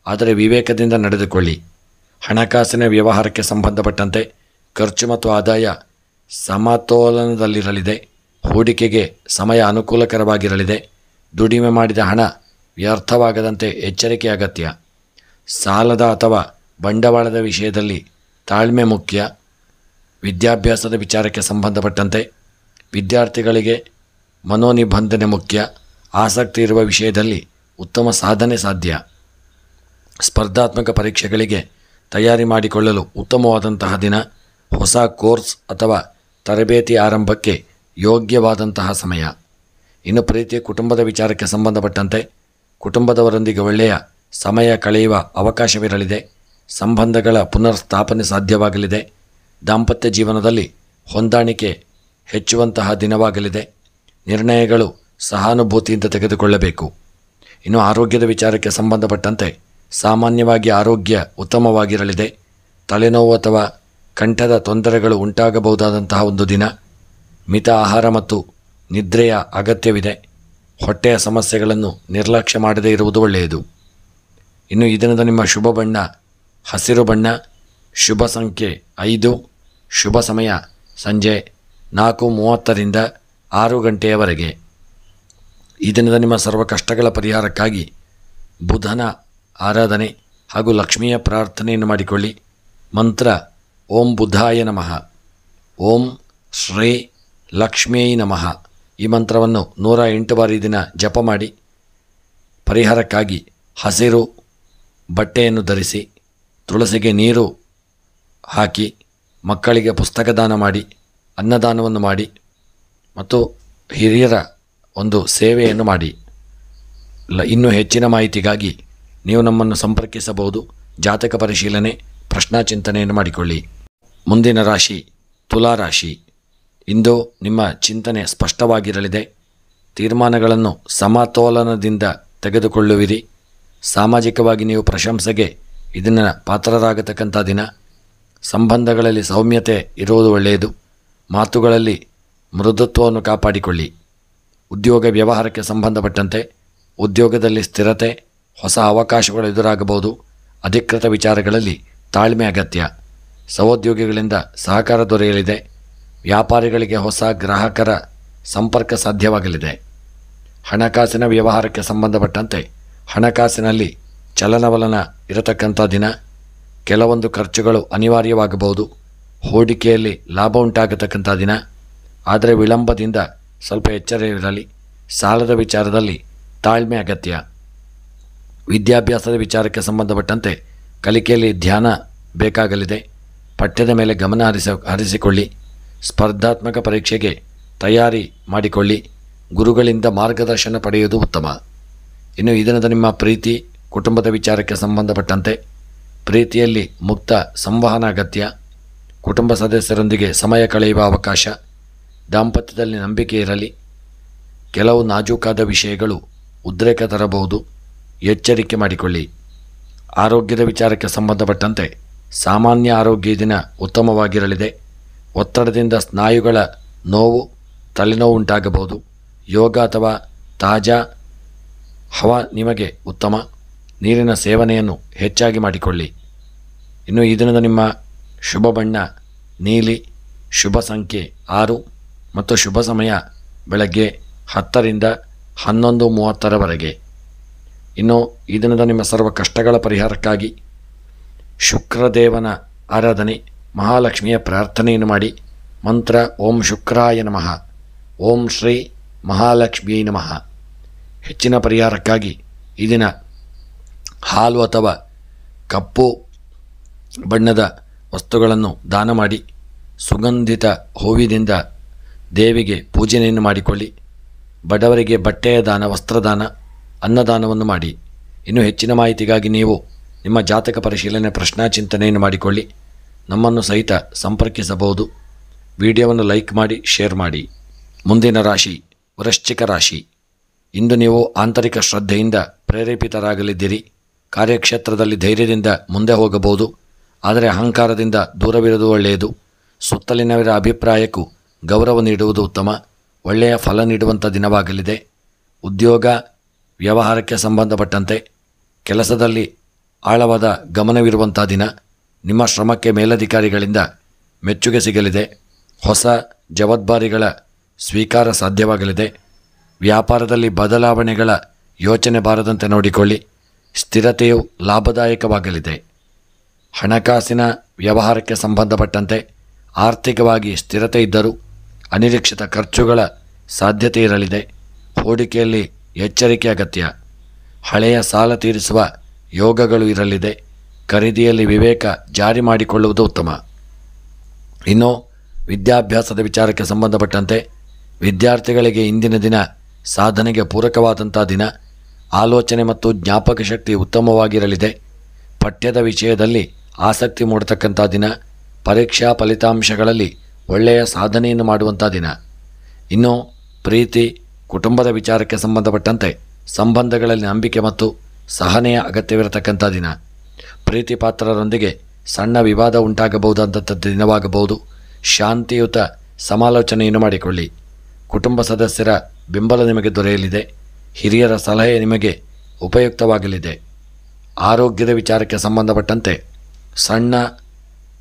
ಆದರೆ ವಿವೇಕದಿಂದ ನಡೆದುಕೊಳ್ಳಿ. ಹಣಕಾಸಿನ ವ್ಯವಹಾರಕ್ಕೆ ಸಂಬಂಧಪಟ್ಟಂತೆ ಖರ್ಚು ಮತ್ತು ಆದಾಯ ಸಮತೋಲನದಲ್ಲಿರಲಿದೆ. ಹೂಡಿಕೆಗೆ ಸಮಯ ಅನುಕೂಲಕರವಾಗಿರಲಿದೆ. ದುಡಿಮೆ ಮಾಡಿದ ಹಣ ವ್ಯರ್ಥವಾಗದಂತೆ ಎಚ್ಚರಿಕೆ ಅಗತ್ಯ. ಸಾಲದ ಅಥವಾ ಬಂಡವಾಳದ ವಿಷಯದಲ್ಲಿ ತಾಳ್ಮೆ ಮುಖ್ಯ. ವಿದ್ಯಾಭ್ಯಾಸದ ವಿಚಾರಕ್ಕೆ ಸಂಬಂಧಪಟ್ಟಂತೆ ವಿದ್ಯಾರ್ಥಿಗಳಿಗೆ ಮನೋನಿಬಂಧನೆ ಮುಖ್ಯ. ಆಸಕ್ತಿ ಇರುವ ವಿಷಯದಲ್ಲಿ ಉತ್ತಮ ಸಾಧನೆ ಸಾಧ್ಯ. ಸ್ಪರ್ಧಾತ್ಮಕ ಪರೀಕ್ಷೆಗಳಿಗೆ ತಯಾರಿ ಮಾಡಿಕೊಳ್ಳಲು ಉತ್ತಮವಾದಂತಹ ದಿನ. ಹೊಸ ಕೋರ್ಸ್ ಅಥವಾ ತರಬೇತಿ ಆರಂಭಕ್ಕೆ ಯೋಗ್ಯವಾದಂತಹ ಸಮಯ. ಇನ್ನು ಪ್ರೀತಿ ಕುಟುಂಬದ ವಿಚಾರಕ್ಕೆ ಸಂಬಂಧಪಟ್ಟಂತೆ ಕುಟುಂಬದವರೊಂದಿಗೆ ಒಳ್ಳೆಯ ಸಮಯ ಕಳೆಯುವ ಅವಕಾಶವಿರಲಿದೆ. ಸಂಬಂಧಗಳ ಪುನರ್ಸ್ಥಾಪನೆ ಸಾಧ್ಯವಾಗಲಿದೆ. ದಾಂಪತ್ಯ ಜೀವನದಲ್ಲಿ ಹೊಂದಾಣಿಕೆ ಹೆಚ್ಚುವಂತಹ ದಿನವಾಗಲಿದೆ. ನಿರ್ಣಯಗಳು ಸಹಾನುಭೂತಿಯಿಂದ ತೆಗೆದುಕೊಳ್ಳಬೇಕು. ಇನ್ನು ಆರೋಗ್ಯದ ವಿಚಾರಕ್ಕೆ ಸಂಬಂಧಪಟ್ಟಂತೆ ಸಾಮಾನ್ಯವಾಗಿ ಆರೋಗ್ಯ ಉತ್ತಮವಾಗಿರಲಿದೆ. ತಲೆನೋವು ಅಥವಾ ಕಂಠದ ತೊಂದರೆಗಳು ಉಂಟಾಗಬಹುದಾದಂತಹ ಒಂದು ದಿನ. ಮಿತ ಆಹಾರ ಮತ್ತು ನಿದ್ರೆಯ ಅಗತ್ಯವಿದೆ. ಹೊಟ್ಟೆಯ ಸಮಸ್ಯೆಗಳನ್ನು ನಿರ್ಲಕ್ಷ್ಯ ಮಾಡದೇ ಇರುವುದು ಒಳ್ಳೆಯದು. ಇನ್ನು ಈ ದಿನದ ನಿಮ್ಮ ಶುಭ ಬಣ್ಣ ಹಸಿರು ಬಣ್ಣ. ಶುಭ ಸಂಖ್ಯೆ 5. ಶುಭ ಸಮಯ ಸಂಜೆ 4:30ರಿಂದ 6 ಗಂಟೆಯವರೆಗೆ. ಈ ದಿನದ ನಿಮ್ಮ ಸರ್ವ ಕಷ್ಟಗಳ ಪರಿಹಾರಕ್ಕಾಗಿ ಬುಧನ ಆರಾಧನೆ ಹಾಗೂ ಲಕ್ಷ್ಮಿಯ ಪ್ರಾರ್ಥನೆಯನ್ನು ಮಾಡಿಕೊಳ್ಳಿ. ಮಂತ್ರ ಓಂ ಬುಧಾಯ ನಮಃ, ಓಂ ಶ್ರೀ ಲಕ್ಷ್ಮೀ ನಮಃ. ಈ ಮಂತ್ರವನ್ನು 108 ಬಾರಿ ದಿನ ಜಪ ಮಾಡಿ. ಪರಿಹಾರಕ್ಕಾಗಿ ಹಸಿರು ಬಟ್ಟೆಯನ್ನು ಧರಿಸಿ, ತುಳಸಿಗೆ ನೀರು ಹಾಕಿ, ಮಕ್ಕಳಿಗೆ ಪುಸ್ತಕ ದಾನ ಮಾಡಿ, ಅನ್ನದಾನವನ್ನು ಮಾಡಿ ಮತ್ತು ಹಿರಿಯರ ಒಂದು ಸೇವೆಯನ್ನು ಮಾಡಿ. ಇನ್ನೂ ಹೆಚ್ಚಿನ ಮಾಹಿತಿಗಾಗಿ ನೀವು ನಮ್ಮನ್ನು ಸಂಪರ್ಕಿಸಬಹುದು. ಜಾತಕ ಪರಿಶೀಲನೆ, ಪ್ರಶ್ನಾ ಚಿಂತನೆಯನ್ನು ಮಾಡಿಕೊಳ್ಳಿ. ಮುಂದಿನ ರಾಶಿ ತುಲಾ ರಾಶಿ. ಇಂದು ನಿಮ್ಮ ಚಿಂತನೆ ಸ್ಪಷ್ಟವಾಗಿರಲಿದೆ. ತೀರ್ಮಾನಗಳನ್ನು ಸಮತೋಲನದಿಂದ ತೆಗೆದುಕೊಳ್ಳುವಿರಿ. ಸಾಮಾಜಿಕವಾಗಿ ನೀವು ಪ್ರಶಂಸೆಗೆ ಇದನ್ನು ಪಾತ್ರರಾಗತಕ್ಕಂಥ ದಿನ. ಸಂಬಂಧಗಳಲ್ಲಿ ಸೌಮ್ಯತೆ ಇರುವುದು ಒಳ್ಳೆಯದು. ಮಾತುಗಳಲ್ಲಿ ಮೃದುತ್ವವನ್ನು ಕಾಪಾಡಿಕೊಳ್ಳಿ. ಉದ್ಯೋಗ ವ್ಯವಹಾರಕ್ಕೆ ಸಂಬಂಧಪಟ್ಟಂತೆ ಉದ್ಯೋಗದಲ್ಲಿ ಸ್ಥಿರತೆ, ಹೊಸ ಅವಕಾಶಗಳು ಎದುರಾಗಬಹುದು. ಅಧಿಕೃತ ವಿಚಾರಗಳಲ್ಲಿ ತಾಳ್ಮೆ ಅಗತ್ಯ. ಸಹೋದ್ಯೋಗಿಗಳಿಂದ ಸಹಕಾರ ದೊರೆಯಲಿದೆ. ವ್ಯಾಪಾರಿಗಳಿಗೆ ಹೊಸ ಗ್ರಾಹಕರ ಸಂಪರ್ಕ ಸಾಧ್ಯವಾಗಲಿದೆ. ಹಣಕಾಸಿನ ವ್ಯವಹಾರಕ್ಕೆ ಸಂಬಂಧಪಟ್ಟಂತೆ ಹಣಕಾಸಿನಲ್ಲಿ ಚಲನವಲನ ಇರತಕ್ಕಂಥ ದಿನ. ಕೆಲವೊಂದು ಖರ್ಚುಗಳು ಅನಿವಾರ್ಯವಾಗಬಹುದು. ಹೂಡಿಕೆಯಲ್ಲಿ ಲಾಭ ಉಂಟಾಗತಕ್ಕಂಥ ದಿನ, ಆದರೆ ವಿಳಂಬದಿಂದ ಸ್ವಲ್ಪ ಎಚ್ಚರ ಇರಲಿ. ಸಾಲದ ವಿಚಾರದಲ್ಲಿ ತಾಳ್ಮೆ ಅಗತ್ಯ. ವಿದ್ಯಾಭ್ಯಾಸದ ವಿಚಾರಕ್ಕೆ ಸಂಬಂಧಪಟ್ಟಂತೆ ಕಲಿಕೆಯಲ್ಲಿ ಧ್ಯಾನ ಬೇಕಾಗಲಿದೆ. ಪಠ್ಯದ ಮೇಲೆ ಗಮನ ಹರಿಸಿಕೊಳ್ಳಿ. ಸ್ಪರ್ಧಾತ್ಮಕ ಪರೀಕ್ಷೆಗೆ ತಯಾರಿ ಮಾಡಿಕೊಳ್ಳಿ. ಗುರುಗಳಿಂದ ಮಾರ್ಗದರ್ಶನ ಪಡೆಯುವುದು ಉತ್ತಮ. ಇನ್ನು ಈ ದಿನದ ನಿಮ್ಮ ಪ್ರೀತಿ ಕುಟುಂಬದ ವಿಚಾರಕ್ಕೆ ಸಂಬಂಧಪಟ್ಟಂತೆ ಪ್ರೀತಿಯಲ್ಲಿ ಮುಕ್ತ ಸಂವಹನ ಅಗತ್ಯ. ಕುಟುಂಬ ಸದಸ್ಯರೊಂದಿಗೆ ಸಮಯ ಕಳೆಯುವ ಅವಕಾಶ. ದಾಂಪತ್ಯದಲ್ಲಿ ನಂಬಿಕೆ ಇರಲಿ. ಕೆಲವು ನಾಜೂಕಾದ ವಿಷಯಗಳು ಉದ್ರೇಕ ತರಬಹುದು. ಎಚ್ಚರಿಕೆ ಮಾಡಿಕೊಳ್ಳಿ. ಆರೋಗ್ಯದ ವಿಚಾರಕ್ಕೆ ಸಂಬಂಧಪಟ್ಟಂತೆ ಸಾಮಾನ್ಯ ಆರೋಗ್ಯ ದಿನ ಉತ್ತಮವಾಗಿರಲಿದೆ. ಒತ್ತಡದಿಂದ ಸ್ನಾಯುಗಳ ನೋವು, ತಲೆನೋವು ಉಂಟಾಗಬಹುದು. ಯೋಗ ಅಥವಾ ತಾಜಾ ಹವಾ ನಿಮಗೆ ಉತ್ತಮ. ನೀರಿನ ಸೇವನೆಯನ್ನು ಹೆಚ್ಚಾಗಿ ಮಾಡಿಕೊಳ್ಳಿ. ಇನ್ನು ಈ ದಿನದ ನಿಮ್ಮ ಶುಭ ಬಣ್ಣ ನೀಲಿ. ಶುಭ ಸಂಖ್ಯೆ 6 ಮತ್ತು ಶುಭ ಸಮಯ ಬೆಳಗ್ಗೆ 10ರಿಂದ 11:30ರವರೆಗೆ. ಇನ್ನು ಈ ದಿನದ ನಿಮ್ಮ ಸರ್ವ ಕಷ್ಟಗಳ ಪರಿಹಾರಕ್ಕಾಗಿ ಶುಕ್ರದೇವನ ಆರಾಧನೆ, ಮಹಾಲಕ್ಷ್ಮಿಯ ಪ್ರಾರ್ಥನೆಯನ್ನು ಮಾಡಿ. ಮಂತ್ರ ಓಂ ಶುಕ್ರಾಯ ನಮಃ, ಓಂ ಶ್ರೀ ಮಹಾಲಕ್ಷ್ಮೀ ನಮಃ. ಹೆಚ್ಚಿನ ಪರಿಹಾರಕ್ಕಾಗಿ ಈ ದಿನ ಹಾಲು ಅಥವಾ ಕಪ್ಪು ಬಣ್ಣದ ವಸ್ತುಗಳನ್ನು ದಾನ ಮಾಡಿ. ಸುಗಂಧಿತ ಹೂವಿನಿಂದ ದೇವಿಗೆ ಪೂಜನೆಯನ್ನು ಮಾಡಿಕೊಳ್ಳಿ. ಬಡವರಿಗೆ ಬಟ್ಟೆಯ ದಾನ, ವಸ್ತ್ರದಾನ, ಅನ್ನದಾನವನ್ನು ಮಾಡಿ. ಇನ್ನು ಹೆಚ್ಚಿನ ಮಾಹಿತಿಗಾಗಿ ನೀವು ನಿಮ್ಮ ಜಾತಕ ಪರಿಶೀಲನೆ, ಪ್ರಶ್ನಾ ಚಿಂತನೆಯನ್ನು ಮಾಡಿಕೊಳ್ಳಿ. ನಮ್ಮನ್ನು ಸಹಿತ ಸಂಪರ್ಕಿಸಬಹುದು. ವಿಡಿಯೋವನ್ನು ಲೈಕ್ ಮಾಡಿ, ಶೇರ್ ಮಾಡಿ. ಮುಂದಿನ ರಾಶಿ ವೃಶ್ಚಿಕ ರಾಶಿ. ಇಂದು ನೀವು ಆಂತರಿಕ ಶ್ರದ್ಧೆಯಿಂದ ಪ್ರೇರೇಪಿತರಾಗಲಿದ್ದೀರಿ. ಕಾರ್ಯಕ್ಷೇತ್ರದಲ್ಲಿ ಧೈರ್ಯದಿಂದ ಮುಂದೆ ಹೋಗಬಹುದು. ಆದರೆ ಅಹಂಕಾರದಿಂದ ದೂರವಿರುವುದು ಒಳ್ಳೆಯದು. ಸುತ್ತಲಿನವರ ಅಭಿಪ್ರಾಯಕ್ಕೂ ಗೌರವ ನೀಡುವುದು ಉತ್ತಮ. ಒಳ್ಳೆಯ ಫಲ ನೀಡುವಂಥ ದಿನವಾಗಲಿದೆ. ಉದ್ಯೋಗ ವ್ಯವಹಾರಕ್ಕೆ ಸಂಬಂಧಪಟ್ಟಂತೆ ಕೆಲಸದಲ್ಲಿ ಆಳವಾದ ಗಮನವಿರುವಂಥ ದಿನ. ನಿಮ್ಮ ಶ್ರಮಕ್ಕೆ ಮೇಲಧಿಕಾರಿಗಳಿಂದ ಮೆಚ್ಚುಗೆ ಸಿಗಲಿದೆ. ಹೊಸ ಜವಾಬ್ದಾರಿಗಳ ಸ್ವೀಕಾರ ಸಾಧ್ಯವಾಗಲಿದೆ. ವ್ಯಾಪಾರದಲ್ಲಿ ಬದಲಾವಣೆಗಳ ಯೋಚನೆ ಬಾರದಂತೆ ನೋಡಿಕೊಳ್ಳಿ. ಸ್ಥಿರತೆಯು ಲಾಭದಾಯಕವಾಗಲಿದೆ. ಹಣಕಾಸಿನ ವ್ಯವಹಾರಕ್ಕೆ ಸಂಬಂಧಪಟ್ಟಂತೆ ಆರ್ಥಿಕವಾಗಿ ಸ್ಥಿರತೆ ಇದ್ದರೂ ಅನಿರೀಕ್ಷಿತ ಖರ್ಚುಗಳ ಸಾಧ್ಯತೆ ಇರಲಿದೆ. ಹೂಡಿಕೆಯಲ್ಲಿ ಎಚ್ಚರಿಕೆ ಅಗತ್ಯ. ಹಳೆಯ ಸಾಲ ತೀರಿಸುವ ಯೋಗಗಳು ಇರಲಿದೆ. ಖರೀದಿಯಲ್ಲಿ ವಿವೇಕ ಜಾರಿ ಮಾಡಿಕೊಳ್ಳುವುದು ಉತ್ತಮ. ಇನ್ನು ವಿದ್ಯಾಭ್ಯಾಸದ ವಿಚಾರಕ್ಕೆ ಸಂಬಂಧಪಟ್ಟಂತೆ ವಿದ್ಯಾರ್ಥಿಗಳಿಗೆ ಇಂದಿನ ದಿನ ಸಾಧನೆಗೆ ಪೂರಕವಾದಂಥ ದಿನ. ಆಲೋಚನೆ ಮತ್ತು ಜ್ಞಾಪಕ ಶಕ್ತಿ ಉತ್ತಮವಾಗಿರಲಿದೆ. ಪಠ್ಯದ ವಿಷಯದಲ್ಲಿ ಆಸಕ್ತಿ ಮೂಡತಕ್ಕಂಥ ದಿನ. ಪರೀಕ್ಷಾ ಫಲಿತಾಂಶಗಳಲ್ಲಿ ಒಳ್ಳೆಯ ಸಾಧನೆಯನ್ನು ಮಾಡುವಂಥ ದಿನ. ಇನ್ನು ಪ್ರೀತಿ ಕುಟುಂಬದ ವಿಚಾರಕ್ಕೆ ಸಂಬಂಧಪಟ್ಟಂತೆ ಸಂಬಂಧಗಳಲ್ಲಿ ನಂಬಿಕೆ ಮತ್ತು ಸಹನೆಯ ಅಗತ್ಯವಿರತಕ್ಕಂಥ ದಿನ. ಪ್ರೀತಿ ಪಾತ್ರರೊಂದಿಗೆ ಸಣ್ಣ ವಿವಾದ ಉಂಟಾಗಬಹುದಾದಂಥ ದಿನವಾಗಬಹುದು. ಶಾಂತಿಯುತ ಸಮಾಲೋಚನೆಯನ್ನು ಮಾಡಿಕೊಳ್ಳಿ. ಕುಟುಂಬ ಸದಸ್ಯರ ಬೆಂಬಲ ನಿಮಗೆ ದೊರೆಯಲಿದೆ. ಹಿರಿಯರ ಸಲಹೆ ನಿಮಗೆ ಉಪಯುಕ್ತವಾಗಲಿದೆ. ಆರೋಗ್ಯದ ವಿಚಾರಕ್ಕೆ ಸಂಬಂಧಪಟ್ಟಂತೆ ಸಣ್ಣ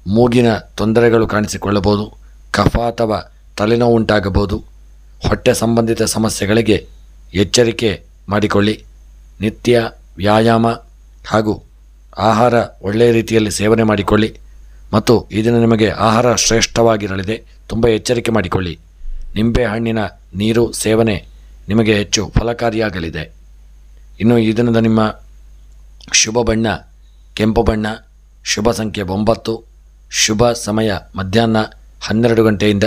ಮೂಗಿನ ತೊಂದರೆಗಳು ಕಾಣಿಸಿಕೊಳ್ಳಬಹುದು. ಕಫ ಅಥವಾ ತಲೆನೋವು ಉಂಟಾಗಬಹುದು. ಹೊಟ್ಟೆ ಸಂಬಂಧಿತ ಸಮಸ್ಯೆಗಳಿಗೆ ಎಚ್ಚರಿಕೆ ಮಾಡಿಕೊಳ್ಳಿ. ನಿತ್ಯ ವ್ಯಾಯಾಮ ಹಾಗೂ ಆಹಾರ ಒಳ್ಳೆಯ ರೀತಿಯಲ್ಲಿ ಸೇವನೆ ಮಾಡಿಕೊಳ್ಳಿ. ಮತ್ತು ಈ ದಿನ ನಿಮಗೆ ಆಹಾರ ಶ್ರೇಷ್ಠವಾಗಿರಲಿದೆ. ತುಂಬ ಎಚ್ಚರಿಕೆ ಮಾಡಿಕೊಳ್ಳಿ. ನಿಂಬೆ ಹಣ್ಣಿನ ನೀರು ಸೇವನೆ ನಿಮಗೆ ಹೆಚ್ಚು ಫಲಕಾರಿಯಾಗಲಿದೆ. ಇನ್ನು ಈ ದಿನದ ನಿಮ್ಮ ಶುಭ ಬಣ್ಣ ಕೆಂಪು ಬಣ್ಣ. ಶುಭ ಸಂಖ್ಯೆ 9. ಶುಭ ಸಮಯ ಮಧ್ಯಾಹ್ನ 12 ಗಂಟೆಯಿಂದ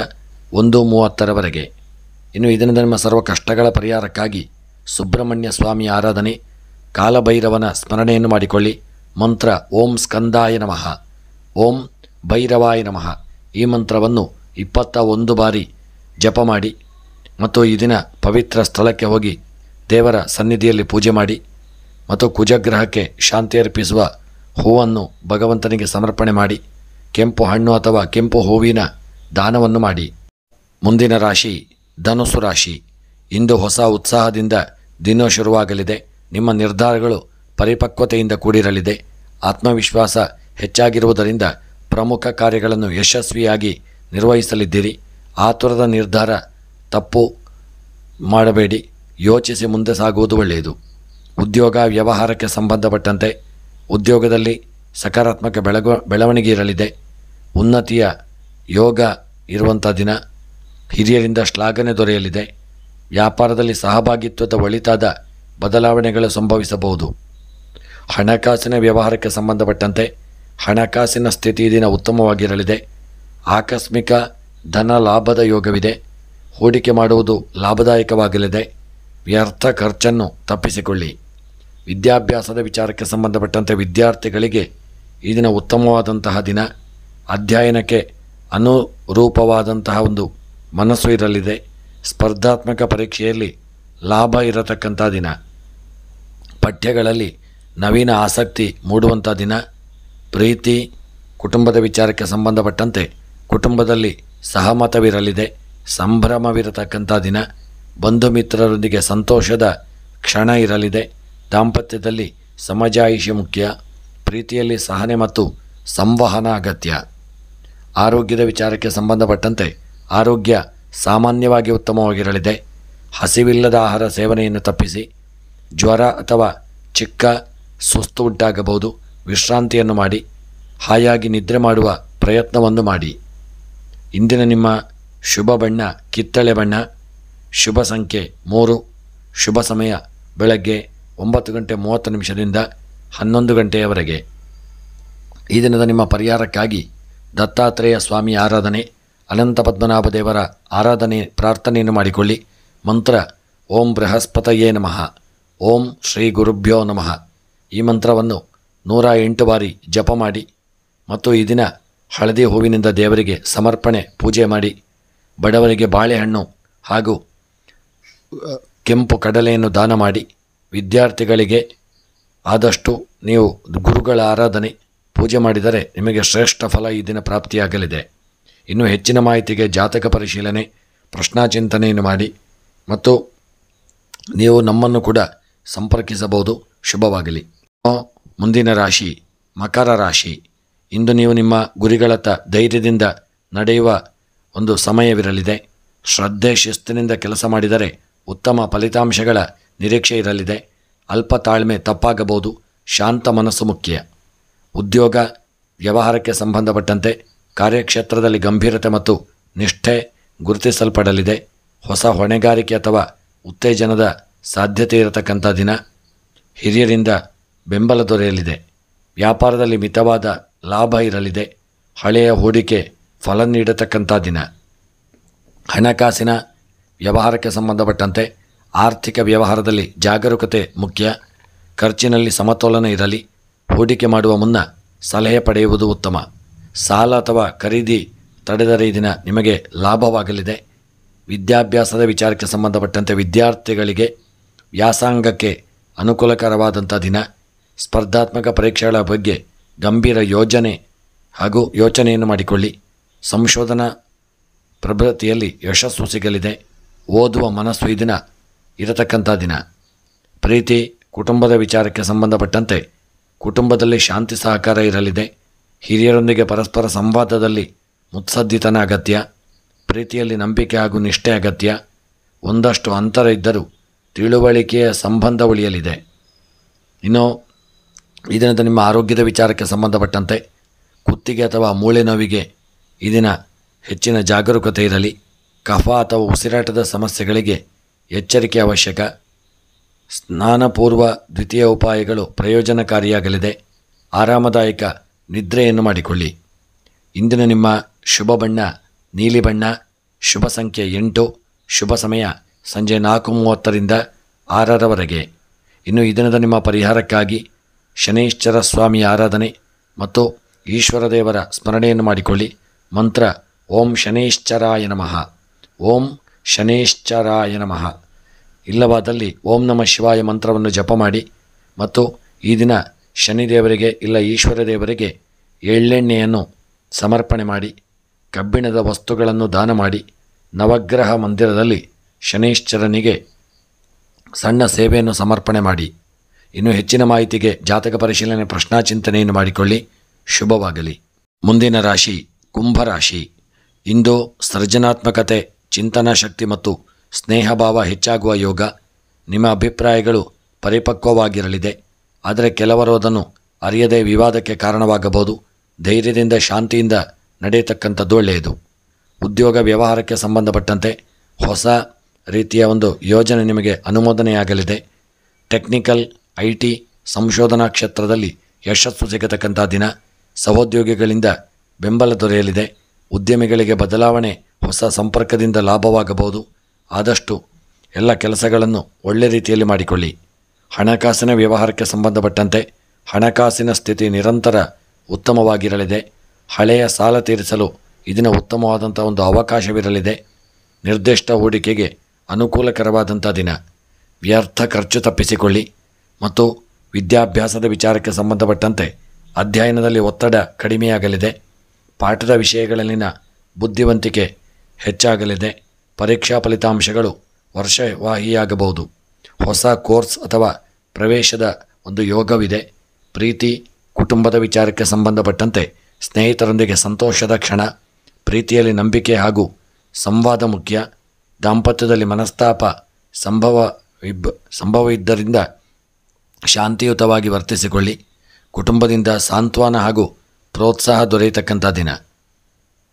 1:30 ಇನ್ನು ಈ ದಿನದ ನಿಮ್ಮ ಸರ್ವ ಕಷ್ಟಗಳ ಪರಿಹಾರಕ್ಕಾಗಿ ಸುಬ್ರಹ್ಮಣ್ಯ ಸ್ವಾಮಿ ಆರಾಧನೆ, ಕಾಲಭೈರವನ ಸ್ಮರಣೆಯನ್ನು ಮಾಡಿಕೊಳ್ಳಿ. ಮಂತ್ರ ಓಂ ಸ್ಕಂದಾಯ ನಮಃ, ಓಂ ಭೈರವಾಯ ನಮಃ. ಈ ಮಂತ್ರವನ್ನು 21 ಬಾರಿ ಜಪ ಮಾಡಿ ಮತ್ತು ಈ ದಿನ ಪವಿತ್ರ ಸ್ಥಳಕ್ಕೆ ಹೋಗಿ ದೇವರ ಸನ್ನಿಧಿಯಲ್ಲಿ ಪೂಜೆ ಮಾಡಿ ಮತ್ತು ಕುಜಗ್ರಹಕ್ಕೆ ಶಾಂತಿ ಅರ್ಪಿಸುವ ಹೂವನ್ನು ಭಗವಂತನಿಗೆ ಸಮರ್ಪಣೆ ಮಾಡಿ ಕೆಂಪು ಹಣ್ಣು ಅಥವಾ ಕೆಂಪು ಹೂವಿನ ದಾನವನ್ನು ಮಾಡಿ. ಮುಂದಿನ ರಾಶಿ ಧನುಸ್ಸು ರಾಶಿ. ಇಂದು ಹೊಸ ಉತ್ಸಾಹದಿಂದ ದಿನ ಶುರುವಾಗಲಿದೆ. ನಿಮ್ಮ ನಿರ್ಧಾರಗಳು ಪರಿಪಕ್ವತೆಯಿಂದ ಕೂಡಿರಲಿದೆ. ಆತ್ಮವಿಶ್ವಾಸ ಹೆಚ್ಚಾಗಿರುವುದರಿಂದ ಪ್ರಮುಖ ಕಾರ್ಯಗಳನ್ನು ಯಶಸ್ವಿಯಾಗಿ ನಿರ್ವಹಿಸಲಿದ್ದೀರಿ. ಆತುರದ ನಿರ್ಧಾರ ತಪ್ಪು ಮಾಡಬೇಡಿ. ಯೋಚಿಸಿ ಮುಂದೆ ಸಾಗುವುದು ಒಳ್ಳೆಯದು. ಉದ್ಯೋಗ ವ್ಯವಹಾರಕ್ಕೆ ಸಂಬಂಧಪಟ್ಟಂತೆ ಉದ್ಯೋಗದಲ್ಲಿ ಸಕಾರಾತ್ಮಕ ಬೆಳವಣಿಗೆ ಇರಲಿದೆ. ಉನ್ನತಿಯ ಯೋಗ ಇರುವಂಥ ದಿನ. ಹಿರಿಯರಿಂದ ಶ್ಲಾಘನೆ ದೊರೆಯಲಿದೆ. ವ್ಯಾಪಾರದಲ್ಲಿ ಸಹಭಾಗಿತ್ವದ ಒಳಿತಾದ ಬದಲಾವಣೆಗಳು ಸಂಭವಿಸಬಹುದು. ಹಣಕಾಸಿನ ವ್ಯವಹಾರಕ್ಕೆ ಸಂಬಂಧಪಟ್ಟಂತೆ ಹಣಕಾಸಿನ ಸ್ಥಿತಿ ದಿನ ಉತ್ತಮವಾಗಿರಲಿದೆ. ಆಕಸ್ಮಿಕ ಧನ ಲಾಭದ ಯೋಗವಿದೆ. ಹೂಡಿಕೆ ಮಾಡುವುದು ಲಾಭದಾಯಕವಾಗಲಿದೆ. ವ್ಯರ್ಥ ಖರ್ಚನ್ನು ತಪ್ಪಿಸಿಕೊಳ್ಳಿ. ವಿದ್ಯಾಭ್ಯಾಸದ ವಿಚಾರಕ್ಕೆ ಸಂಬಂಧಪಟ್ಟಂತೆ ವಿದ್ಯಾರ್ಥಿಗಳಿಗೆ ಈ ದಿನ ಉತ್ತಮವಾದಂತಹ ದಿನ. ಅಧ್ಯಯನಕ್ಕೆ ಅನುರೂಪವಾದಂತಹ ಒಂದು ಮನಸ್ಸು ಇರಲಿದೆ. ಸ್ಪರ್ಧಾತ್ಮಕ ಪರೀಕ್ಷೆಯಲ್ಲಿ ಲಾಭ ಇರತಕ್ಕಂಥ ದಿನ. ಪಠ್ಯಗಳಲ್ಲಿ ನವೀನ ಆಸಕ್ತಿ ಮೂಡುವಂಥ ದಿನ. ಪ್ರೀತಿ ಕುಟುಂಬದ ವಿಚಾರಕ್ಕೆ ಸಂಬಂಧಪಟ್ಟಂತೆ ಕುಟುಂಬದಲ್ಲಿ ಸಹಮತವಿರಲಿದೆ. ಸಂಭ್ರಮವಿರತಕ್ಕಂಥ ದಿನ. ಬಂಧು ಮಿತ್ರರೊಂದಿಗೆ ಸಂತೋಷದ ಕ್ಷಣ ಇರಲಿದೆ. ದಾಂಪತ್ಯದಲ್ಲಿ ಸಮಜಾಯಿಷಿ ಮುಖ್ಯ. ಪ್ರೀತಿಯಲ್ಲಿ ಸಹನೆ ಮತ್ತು ಸಂವಹನ ಅಗತ್ಯ. ಆರೋಗ್ಯದ ವಿಚಾರಕ್ಕೆ ಸಂಬಂಧಪಟ್ಟಂತೆ ಆರೋಗ್ಯ ಸಾಮಾನ್ಯವಾಗಿ ಉತ್ತಮವಾಗಿರಲಿದೆ. ಹಸಿವಿಲ್ಲದ ಆಹಾರ ಸೇವನೆಯನ್ನು ತಪ್ಪಿಸಿ. ಜ್ವರ ಅಥವಾ ಚಿಕ್ಕ ಸುಸ್ತು ಉಂಟಾಗಬಹುದು. ವಿಶ್ರಾಂತಿಯನ್ನು ಮಾಡಿ. ಹಾಯಾಗಿ ನಿದ್ರೆ ಮಾಡುವ ಪ್ರಯತ್ನವನ್ನು ಮಾಡಿ. ಇಂದಿನ ನಿಮ್ಮ ಶುಭ ಬಣ್ಣ ಕಿತ್ತಳೆ ಬಣ್ಣ. ಶುಭ ಸಂಖ್ಯೆ 3. ಶುಭ ಸಮಯ ಬೆಳಗ್ಗೆ 9:30 11 ಈ ದಿನದ ನಿಮ್ಮ ಪರಿಹಾರಕ್ಕಾಗಿ ದತ್ತಾತ್ರೇಯ ಸ್ವಾಮಿ ಆರಾಧನೆ, ಅನಂತ ಪದ್ಮನಾಭ ದೇವರ ಆರಾಧನೆ ಪ್ರಾರ್ಥನೆಯನ್ನು ಮಾಡಿಕೊಳ್ಳಿ. ಮಂತ್ರ ಓಂ ಬೃಹಸ್ಪತಯೇ ನಮಃ, ಓಂ ಶ್ರೀ ಗುರುಭ್ಯೋ ನಮಃ. ಈ ಮಂತ್ರವನ್ನು 108 ಬಾರಿ ಜಪ ಮಾಡಿ ಮತ್ತು ಈ ದಿನ ಹಳದಿ ಹೂವಿನಿಂದ ದೇವರಿಗೆ ಸಮರ್ಪಣೆ ಪೂಜೆ ಮಾಡಿ. ಬಡವರಿಗೆ ಬಾಳೆಹಣ್ಣು ಹಾಗೂ ಕೆಂಪು ಕಡಲೆಯನ್ನು ದಾನ ಮಾಡಿ. ವಿದ್ಯಾರ್ಥಿಗಳಿಗೆ ಆದಷ್ಟು ನೀವು ಗುರುಗಳ ಆರಾಧನೆ ಪೂಜೆ ಮಾಡಿದರೆ ನಿಮಗೆ ಶ್ರೇಷ್ಠ ಫಲ ಈ ದಿನ ಪ್ರಾಪ್ತಿಯಾಗಲಿದೆ. ಇನ್ನೂ ಹೆಚ್ಚಿನ ಮಾಹಿತಿಗೆ ಜಾತಕ ಪರಿಶೀಲನೆ, ಪ್ರಶ್ನಾಚಿಂತನೆಯನ್ನು ಮಾಡಿ ಮತ್ತು ನೀವು ನಮ್ಮನ್ನು ಕೂಡ ಸಂಪರ್ಕಿಸಬಹುದು. ಶುಭವಾಗಲಿ. ಮುಂದಿನ ರಾಶಿ ಮಕರ ರಾಶಿ. ಇಂದು ನೀವು ನಿಮ್ಮ ಗುರಿಗಳತ್ತ ಧೈರ್ಯದಿಂದ ನಡೆಯುವ ಒಂದು ಸಮಯವಿರಲಿದೆ. ಶ್ರದ್ಧೆ ಶಿಸ್ತಿನಿಂದ ಕೆಲಸ ಮಾಡಿದರೆ ಉತ್ತಮ ಫಲಿತಾಂಶಗಳ ನಿರೀಕ್ಷೆ ಇರಲಿದೆ. ಅಲ್ಪ ತಾಳ್ಮೆ ತಪ್ಪಾಗಬಹುದು. ಶಾಂತ ಮನಸ್ಸು ಮುಖ್ಯ. ಉದ್ಯೋಗ ವ್ಯವಹಾರಕ್ಕೆ ಸಂಬಂಧಪಟ್ಟಂತೆ ಕಾರ್ಯಕ್ಷೇತ್ರದಲ್ಲಿ ಗಂಭೀರತೆ ಮತ್ತು ನಿಷ್ಠೆ ಗುರುತಿಸಲ್ಪಡಲಿದೆ. ಹೊಸ ಹೊಣೆಗಾರಿಕೆ ಅಥವಾ ಉತ್ತೇಜನದ ಸಾಧ್ಯತೆ ಇರತಕ್ಕಂಥ ದಿನ. ಹಿರಿಯರಿಂದ ಬೆಂಬಲ ದೊರೆಯಲಿದೆ. ವ್ಯಾಪಾರದಲ್ಲಿ ಮಿತವಾದ ಲಾಭ ಇರಲಿದೆ. ಹಳೆಯ ಹೂಡಿಕೆ ಫಲ ನೀಡತಕ್ಕಂಥ ದಿನ. ಹಣಕಾಸಿನ ವ್ಯವಹಾರಕ್ಕೆ ಸಂಬಂಧಪಟ್ಟಂತೆ ಆರ್ಥಿಕ ವ್ಯವಹಾರದಲ್ಲಿ ಜಾಗರೂಕತೆ ಮುಖ್ಯ. ಖರ್ಚಿನಲ್ಲಿ ಸಮತೋಲನ ಇರಲಿ. ಹೂಡಿಕೆ ಮಾಡುವ ಮುನ್ನ ಸಲಹೆ ಪಡೆಯುವುದು ಉತ್ತಮ. ಸಾಲ ಅಥವಾ ಖರೀದಿ ತಡೆದರೆ ಈ ದಿನ ನಿಮಗೆ ಲಾಭವಾಗಲಿದೆ. ವಿದ್ಯಾಭ್ಯಾಸದ ವಿಚಾರಕ್ಕೆ ಸಂಬಂಧಪಟ್ಟಂತೆ ವಿದ್ಯಾರ್ಥಿಗಳಿಗೆ ವ್ಯಾಸಂಗಕ್ಕೆ ಅನುಕೂಲಕರವಾದಂಥ ದಿನ. ಸ್ಪರ್ಧಾತ್ಮಕ ಪರೀಕ್ಷೆಗಳ ಬಗ್ಗೆ ಗಂಭೀರ ಯೋಚನೆಯನ್ನು ಮಾಡಿಕೊಳ್ಳಿ. ಸಂಶೋಧನಾ ಪ್ರಗತಿಯಲ್ಲಿ ಯಶಸ್ಸು ಸಿಗಲಿದೆ. ಓದುವ ಮನಸ್ಸು ಈ ದಿನ ಇರತಕ್ಕಂಥ ದಿನ. ಪ್ರೀತಿ ಕುಟುಂಬದ ವಿಚಾರಕ್ಕೆ ಸಂಬಂಧಪಟ್ಟಂತೆ ಕುಟುಂಬದಲ್ಲಿ ಶಾಂತಿ ಸಹಕಾರ ಇರಲಿದೆ. ಹಿರಿಯರೊಂದಿಗೆ ಪರಸ್ಪರ ಸಂವಾದದಲ್ಲಿ ಮುತ್ಸದ್ದಿತನ ಅಗತ್ಯ. ಪ್ರೀತಿಯಲ್ಲಿ ನಂಬಿಕೆ ಹಾಗೂ ನಿಷ್ಠೆ ಅಗತ್ಯ. ಒಂದಷ್ಟು ಅಂತರ ಇದ್ದರೂ ತಿಳುವಳಿಕೆಯ ಸಂಬಂಧ ಉಳಿಯಲಿದೆ. ಇನ್ನು ಈ ದಿನದ ನಿಮ್ಮ ಆರೋಗ್ಯದ ವಿಚಾರಕ್ಕೆ ಸಂಬಂಧಪಟ್ಟಂತೆ ಕುತ್ತಿಗೆ ಅಥವಾ ಮೂಳೆ ನೋವಿಗೆ ಈ ದಿನ ಹೆಚ್ಚಿನ ಜಾಗರೂಕತೆ ಇರಲಿ. ಕಫ ಅಥವಾ ಉಸಿರಾಟದ ಸಮಸ್ಯೆಗಳಿಗೆ ಎಚ್ಚರಿಕೆ ಅವಶ್ಯಕ. ಸ್ನಾನಪೂರ್ವ ದ್ವಿತೀಯ ಉಪಾಯಗಳು ಪ್ರಯೋಜನಕಾರಿಯಾಗಲಿದೆ. ಆರಾಮದಾಯಕ ನಿದ್ರೆಯನ್ನು ಮಾಡಿಕೊಳ್ಳಿ. ಇಂದಿನ ನಿಮ್ಮ ಶುಭ ಬಣ್ಣ ನೀಲಿ ಬಣ್ಣ. ಶುಭ ಸಂಖ್ಯೆ 8. ಶುಭ ಸಮಯ ಸಂಜೆ 4:30ರಿಂದ 6ರವರೆಗೆ. ಇನ್ನು ಈ ದಿನದ ನಿಮ್ಮ ಪರಿಹಾರಕ್ಕಾಗಿ ಶನೈಶ್ಚರ ಸ್ವಾಮಿಯ ಆರಾಧನೆ ಮತ್ತು ಈಶ್ವರ ದೇವರ ಸ್ಮರಣೆಯನ್ನು ಮಾಡಿಕೊಳ್ಳಿ. ಮಂತ್ರ ಓಂ ಶನೈಶ್ಚರಾಯ ನಮಃ, ಓಂ ಶನೈಶ್ಚರಾಯ ನಮಃ. ಇಲ್ಲವಾದಲ್ಲಿ ಓಂ ನಮಃ ಶಿವಾಯ ಮಂತ್ರವನ್ನು ಜಪ ಮಾಡಿ ಮತ್ತು ಈ ದಿನ ಶನಿದೇವರಿಗೆ ಇಲ್ಲ ಈಶ್ವರ ದೇವರಿಗೆ ಎಳ್ಳೆಣ್ಣೆಯನ್ನು ಸಮರ್ಪಣೆ ಮಾಡಿ ಕಬ್ಬಿಣದ ವಸ್ತುಗಳನ್ನು ದಾನ ಮಾಡಿ ನವಗ್ರಹ ಮಂದಿರದಲ್ಲಿ ಶನೈಶ್ಚರನಿಗೆ ಸಣ್ಣ ಸೇವೆಯನ್ನು ಸಮರ್ಪಣೆ ಮಾಡಿ. ಇನ್ನು ಹೆಚ್ಚಿನ ಮಾಹಿತಿಗೆ ಜಾತಕ ಪರಿಶೀಲನೆ ಪ್ರಶ್ನಾಚಿಂತನೆಯನ್ನು ಮಾಡಿಕೊಳ್ಳಿ. ಶುಭವಾಗಲಿ. ಮುಂದಿನ ರಾಶಿ ಕುಂಭರಾಶಿ. ಇಂದು ಸೃಜನಾತ್ಮಕತೆ, ಚಿಂತನಾ ಶಕ್ತಿ ಮತ್ತು ಸ್ನೇಹಭಾವ ಹೆಚ್ಚಾಗುವ ಯೋಗ. ನಿಮ್ಮ ಅಭಿಪ್ರಾಯಗಳು ಪರಿಪಕ್ವವಾಗಿರಲಿದೆ. ಆದರೆ ಕೆಲವರು ಅದನ್ನು ಅರಿಯದೆ ವಿವಾದಕ್ಕೆ ಕಾರಣವಾಗಬಹುದು. ಧೈರ್ಯದಿಂದ ಶಾಂತಿಯಿಂದ ನಡೆಯತಕ್ಕಂಥದ್ದು ಒಳ್ಳೆಯದು. ಉದ್ಯೋಗ ವ್ಯವಹಾರಕ್ಕೆ ಸಂಬಂಧಪಟ್ಟಂತೆ ಹೊಸ ರೀತಿಯ ಒಂದು ಯೋಜನೆ ನಿಮಗೆ ಅನುಮೋದನೆಯಾಗಲಿದೆ. ಟೆಕ್ನಿಕಲ್, IT, ಸಂಶೋಧನಾ ಕ್ಷೇತ್ರದಲ್ಲಿ ಯಶಸ್ಸು ಸಿಗತಕ್ಕಂಥ ದಿನ. ಸಹೋದ್ಯೋಗಿಗಳಿಂದ ಬೆಂಬಲ ದೊರೆಯಲಿದೆ. ಉದ್ಯಮಿಗಳಿಗೆ ಬದಲಾವಣೆ, ಹೊಸ ಸಂಪರ್ಕದಿಂದ ಲಾಭವಾಗಬಹುದು. ಆದಷ್ಟು ಎಲ್ಲ ಕೆಲಸಗಳನ್ನು ಒಳ್ಳೆ ರೀತಿಯಲ್ಲಿ ಮಾಡಿಕೊಳ್ಳಿ. ಹಣಕಾಸಿನ ವ್ಯವಹಾರಕ್ಕೆ ಸಂಬಂಧಪಟ್ಟಂತೆ ಹಣಕಾಸಿನ ಸ್ಥಿತಿ ನಿರಂತರ ಉತ್ತಮವಾಗಿರಲಿದೆ. ಹಳೆಯ ಸಾಲ ತೀರಿಸಲು ಇದನ್ನು ಉತ್ತಮವಾದಂಥ ಒಂದು ಅವಕಾಶವಿರಲಿದೆ. ನಿರ್ದಿಷ್ಟ ಹೂಡಿಕೆಗೆ ಅನುಕೂಲಕರವಾದಂಥ ದಿನ. ವ್ಯರ್ಥ ಖರ್ಚು ತಪ್ಪಿಸಿಕೊಳ್ಳಿ ಮತ್ತು ವಿದ್ಯಾಭ್ಯಾಸದ ವಿಚಾರಕ್ಕೆ ಸಂಬಂಧಪಟ್ಟಂತೆ ಅಧ್ಯಯನದಲ್ಲಿ ಒತ್ತಡ ಕಡಿಮೆಯಾಗಲಿದೆ. ಪಾಠದ ವಿಷಯಗಳಲ್ಲಿನ ಬುದ್ಧಿವಂತಿಕೆ ಹೆಚ್ಚಾಗಲಿದೆ. ಪರೀಕ್ಷಾ ಫಲಿತಾಂಶಗಳು ವರ್ಷವಾಹಿಯಾಗಬಹುದು. ಹೊಸ ಕೋರ್ಸ್ ಅಥವಾ ಪ್ರವೇಶದ ಒಂದು ಯೋಗವಿದೆ. ಪ್ರೀತಿ ಕುಟುಂಬದ ವಿಚಾರಕ್ಕೆ ಸಂಬಂಧಪಟ್ಟಂತೆ ಸ್ನೇಹಿತರೊಂದಿಗೆ ಸಂತೋಷದ ಕ್ಷಣ. ಪ್ರೀತಿಯಲ್ಲಿ ನಂಬಿಕೆ ಹಾಗೂ ಸಂವಾದ ಮುಖ್ಯ. ದಾಂಪತ್ಯದಲ್ಲಿ ಮನಸ್ತಾಪ ಸಂಭವವಿದ್ದರಿಂದ ಶಾಂತಿಯುತವಾಗಿ ವರ್ತಿಸಿಕೊಳ್ಳಿ. ಕುಟುಂಬದಿಂದ ಸಾಂತ್ವನ ಹಾಗೂ ಪ್ರೋತ್ಸಾಹ ದೊರೆಯತಕ್ಕಂಥ ದಿನ.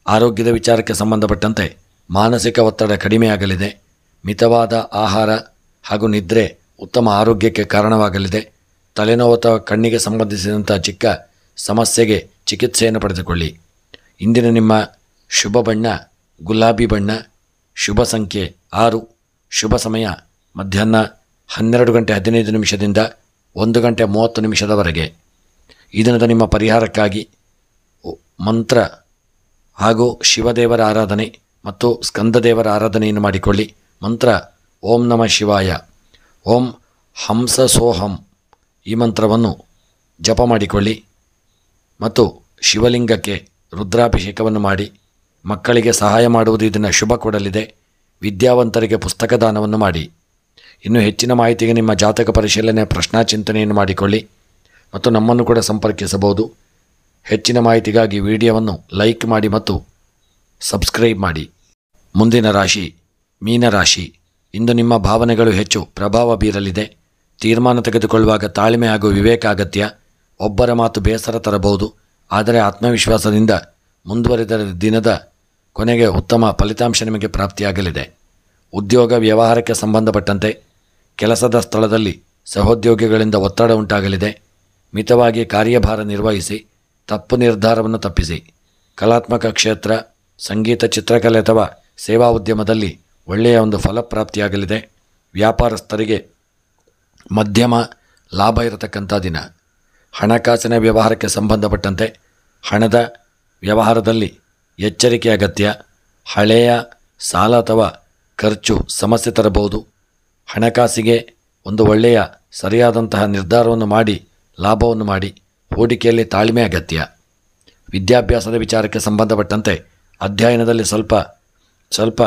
ಆರೋಗ್ಯದ ವಿಚಾರಕ್ಕೆ ಸಂಬಂಧಪಟ್ಟಂತೆ ಮಾನಸಿಕ ಒತ್ತಡ ಕಡಿಮೆಯಾಗಲಿದೆ. ಮಿತವಾದ ಆಹಾರ ಹಾಗೂ ನಿದ್ರೆ ಉತ್ತಮ ಆರೋಗ್ಯಕ್ಕೆ ಕಾರಣವಾಗಲಿದೆ. ತಲೆನೋವು ಅಥವಾ ಕಣ್ಣಿಗೆ ಸಂಬಂಧಿಸಿದಂಥ ಚಿಕ್ಕ ಸಮಸ್ಯೆಗೆ ಚಿಕಿತ್ಸೆಯನ್ನು ಪಡೆದುಕೊಳ್ಳಿ. ಇಂದಿನ ನಿಮ್ಮ ಶುಭ ಬಣ್ಣ ಗುಲಾಬಿ ಬಣ್ಣ. ಶುಭ ಸಂಖ್ಯೆ 6. ಶುಭ ಸಮಯ ಮಧ್ಯಾಹ್ನ 12:15 1:30 ಈ ದಿನದ ನಿಮ್ಮ ಪರಿಹಾರಕ್ಕಾಗಿ ಮಂತ್ರ ಹಾಗೂ ಶಿವದೇವರ ಆರಾಧನೆ ಮತ್ತು ಸ್ಕಂದದೇವರ ಆರಾಧನೆಯನ್ನು ಮಾಡಿಕೊಳ್ಳಿ. ಮಂತ್ರ ಓಂ ನಮಃ ಶಿವಾಯ, ಓಂ ಹಂಸ ಸೋಹಂ. ಈ ಮಂತ್ರವನ್ನು ಜಪ ಮಾಡಿಕೊಳ್ಳಿ ಮತ್ತು ಶಿವಲಿಂಗಕ್ಕೆ ರುದ್ರಾಭಿಷೇಕವನ್ನು ಮಾಡಿ ಮಕ್ಕಳಿಗೆ ಸಹಾಯ ಮಾಡುವುದು ಇದನ್ನು ಶುಭ ಕೊಡಲಿದೆ. ವಿದ್ಯಾವಂತರಿಗೆ ಪುಸ್ತಕ ದಾನವನ್ನು ಮಾಡಿ. ಇನ್ನು ಹೆಚ್ಚಿನ ಮಾಹಿತಿಗೆ ನಿಮ್ಮ ಜಾತಕ ಪರಿಶೀಲನೆ ಪ್ರಶ್ನಾಚಿಂತನೆಯನ್ನು ಮಾಡಿಕೊಳ್ಳಿ ಮತ್ತು ನಮ್ಮನ್ನು ಕೂಡ ಸಂಪರ್ಕಿಸಬಹುದು. ಹೆಚ್ಚಿನ ಮಾಹಿತಿಗಾಗಿ ವಿಡಿಯೋವನ್ನು ಲೈಕ್ ಮಾಡಿ ಮತ್ತು ಸಬ್ಸ್ಕ್ರೈಬ್ ಮಾಡಿ. ಮುಂದಿನ ರಾಶಿ ಮೀನರಾಶಿ. ಇಂದು ನಿಮ್ಮ ಭಾವನೆಗಳು ಹೆಚ್ಚು ಪ್ರಭಾವ ಬೀರಲಿದೆ. ತೀರ್ಮಾನ ತೆಗೆದುಕೊಳ್ಳುವಾಗ ತಾಳ್ಮೆ ಹಾಗೂ ವಿವೇಕ ಅಗತ್ಯ. ಒಬ್ಬರ ಮಾತು ಬೇಸರ ತರಬಹುದು, ಆದರೆ ಆತ್ಮವಿಶ್ವಾಸದಿಂದ ಮುಂದುವರಿದ ದಿನದ ಕೊನೆಗೆ ಉತ್ತಮ ಫಲಿತಾಂಶ ನಿಮಗೆ ಪ್ರಾಪ್ತಿಯಾಗಲಿದೆ. ಉದ್ಯೋಗ ವ್ಯವಹಾರಕ್ಕೆ ಸಂಬಂಧಪಟ್ಟಂತೆ ಕೆಲಸದ ಸ್ಥಳದಲ್ಲಿ ಸಹೋದ್ಯೋಗಿಗಳಿಂದ ಒತ್ತಡ ಉಂಟಾಗಲಿದೆ. ಮಿತವಾಗಿ ಕಾರ್ಯಭಾರ ನಿರ್ವಹಿಸಿ ತಪ್ಪು ನಿರ್ಧಾರವನ್ನು ತಪ್ಪಿಸಿ. ಕಲಾತ್ಮಕ ಕ್ಷೇತ್ರ, ಸಂಗೀತ, ಚಿತ್ರಕಲೆ ಅಥವಾ ಸೇವಾ ಉದ್ಯಮದಲ್ಲಿ ಒಳ್ಳೆಯ ಒಂದು ಫಲಪ್ರಾಪ್ತಿಯಾಗಲಿದೆ. ವ್ಯಾಪಾರಸ್ಥರಿಗೆ ಮಧ್ಯಮ ಲಾಭ ಇರತಕ್ಕಂಥ ದಿನ. ಹಣಕಾಸಿನ ವ್ಯವಹಾರಕ್ಕೆ ಸಂಬಂಧಪಟ್ಟಂತೆ ಹಣದ ವ್ಯವಹಾರದಲ್ಲಿ ಎಚ್ಚರಿಕೆ ಅಗತ್ಯ. ಹಳೆಯ ಸಾಲ ಅಥವಾ ಖರ್ಚು ಸಮಸ್ಯೆ ತರಬಹುದು. ಹಣಕಾಸಿಗೆ ಒಂದು ಒಳ್ಳೆಯ ಸರಿಯಾದಂತಹ ನಿರ್ಧಾರವನ್ನು ಮಾಡಿ ಲಾಭವನ್ನು ಮಾಡಿ. ಹೂಡಿಕೆಯಲ್ಲಿ ತಾಳ್ಮೆ ಅಗತ್ಯ. ವಿದ್ಯಾಭ್ಯಾಸದ ವಿಚಾರಕ್ಕೆ ಸಂಬಂಧಪಟ್ಟಂತೆ ಅಧ್ಯಯನದಲ್ಲಿ ಸ್ವಲ್ಪ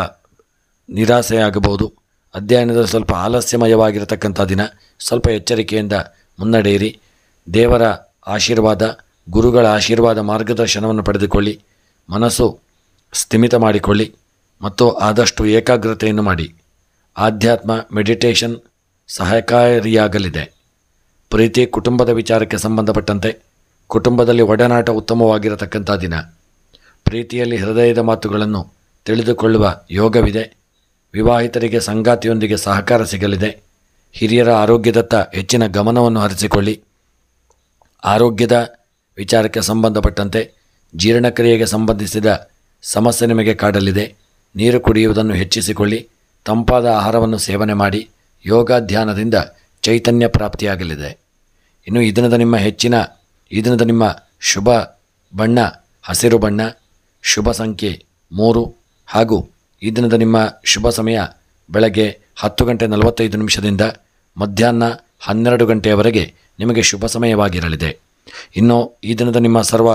ನಿರಾಸೆಯಾಗಬಹುದು. ಅಧ್ಯಯನದಲ್ಲಿ ಸ್ವಲ್ಪ ಆಲಸ್ಯಮಯವಾಗಿರತಕ್ಕಂಥ ದಿನ. ಸ್ವಲ್ಪ ಎಚ್ಚರಿಕೆಯಿಂದ ಮುನ್ನಡೆಯಿರಿ. ದೇವರ ಆಶೀರ್ವಾದ, ಗುರುಗಳ ಆಶೀರ್ವಾದ, ಮಾರ್ಗದರ್ಶನವನ್ನು ಪಡೆದುಕೊಳ್ಳಿ. ಮನಸ್ಸು ಸ್ಥಿಮಿತ ಮಾಡಿಕೊಳ್ಳಿ ಮತ್ತು ಆದಷ್ಟು ಏಕಾಗ್ರತೆಯನ್ನು ಮಾಡಿ. ಆಧ್ಯಾತ್ಮ, ಮೆಡಿಟೇಷನ್ ಸಹಕಾರಿಯಾಗಲಿದೆ. ಪ್ರೀತಿ, ಕುಟುಂಬದ ವಿಚಾರಕ್ಕೆ ಸಂಬಂಧಪಟ್ಟಂತೆ ಕುಟುಂಬದಲ್ಲಿ ಒಡನಾಟ ಉತ್ತಮವಾಗಿರತಕ್ಕಂಥ ದಿನ. ಪ್ರೀತಿಯಲ್ಲಿ ಹೃದಯದ ಮಾತುಗಳನ್ನು ತಿಳಿದುಕೊಳ್ಳುವ ಯೋಗವಿದೆ. ವಿವಾಹಿತರಿಗೆ ಸಂಗಾತಿಯೊಂದಿಗೆ ಸಹಕಾರ ಸಿಗಲಿದೆ. ಹಿರಿಯರ ಆರೋಗ್ಯದತ್ತ ಹೆಚ್ಚಿನ ಗಮನವನ್ನು ಹರಿಸಿಕೊಳ್ಳಿ. ಆರೋಗ್ಯದ ವಿಚಾರಕ್ಕೆ ಸಂಬಂಧಪಟ್ಟಂತೆ ಜೀರ್ಣಕ್ರಿಯೆಗೆ ಸಂಬಂಧಿಸಿದ ಸಮಸ್ಯೆ ನಿಮಗೆ ಕಾಡಲಿದೆ. ನೀರು ಕುಡಿಯುವುದನ್ನು ಹೆಚ್ಚಿಸಿಕೊಳ್ಳಿ. ತಂಪಾದ ಆಹಾರವನ್ನು ಸೇವನೆ ಮಾಡಿ. ಯೋಗ ಧ್ಯಾನದಿಂದ ಚೈತನ್ಯ ಪ್ರಾಪ್ತಿಯಾಗಲಿದೆ. ಇನ್ನು ಈ ದಿನದ ನಿಮ್ಮ ಶುಭ ಬಣ್ಣ ಹಸಿರು ಬಣ್ಣ, ಶುಭ ಸಂಖ್ಯೆ 3 ಹಾಗೂ ಈ ದಿನದ ನಿಮ್ಮ ಶುಭ ಸಮಯ ಬೆಳಗ್ಗೆ 10:45 ಮಧ್ಯಾಹ್ನ 12 ಗಂಟೆಯವರೆಗೆ ನಿಮಗೆ ಶುಭ ಸಮಯವಾಗಿರಲಿದೆ. ಇನ್ನು ಈ ದಿನದ ನಿಮ್ಮ ಸರ್ವ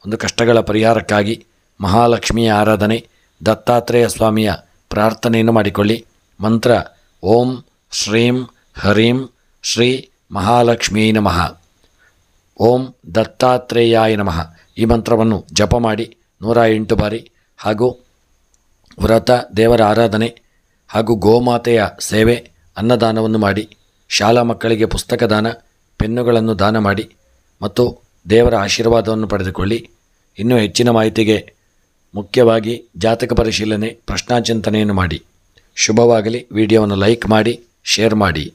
ಒಂದು ಕಷ್ಟಗಳ ಪರಿಹಾರಕ್ಕಾಗಿ ಮಹಾಲಕ್ಷ್ಮಿಯ ಆರಾಧನೆ, ದತ್ತಾತ್ರೇಯ ಸ್ವಾಮಿಯ ಪ್ರಾರ್ಥನೆಯನ್ನು ಮಾಡಿಕೊಳ್ಳಿ. ಮಂತ್ರ ಓಂ ಶ್ರೀಂ ಹರೀಂ ಶ್ರೀ ಮಹಾಲಕ್ಷ್ಮೀ ನಮಃ, ಓಂ ದತ್ತಾತ್ರೇಯಾಯ ನಮಃ. ಈ ಮಂತ್ರವನ್ನು ಜಪ ಮಾಡಿ 108 ಬಾರಿ. ಹಾಗೂ ವ್ರತ, ದೇವರ ಆರಾಧನೆ ಹಾಗೂ ಗೋಮಾತೆಯ ಸೇವೆ, ಅನ್ನದಾನವನ್ನು ಮಾಡಿ. ಶಾಲಾ ಮಕ್ಕಳಿಗೆ ಪುಸ್ತಕ ದಾನ, ಪೆನ್ನುಗಳನ್ನು ದಾನ ಮಾಡಿ ಮತ್ತು ದೇವರ ಆಶೀರ್ವಾದವನ್ನು ಪಡೆದುಕೊಳ್ಳಿ. ಇನ್ನೂ ಹೆಚ್ಚಿನ ಮಾಹಿತಿಗೆ ಮುಖ್ಯವಾಗಿ ಜಾತಕ ಪರಿಶೀಲನೆ, ಪ್ರಶ್ನಾಚಿಂತನೆಯನ್ನು ಮಾಡಿ. ಶುಭವಾಗಲಿ. ವಿಡಿಯೋವನ್ನು ಲೈಕ್ ಮಾಡಿ, ಶೇರ್ ಮಾಡಿ.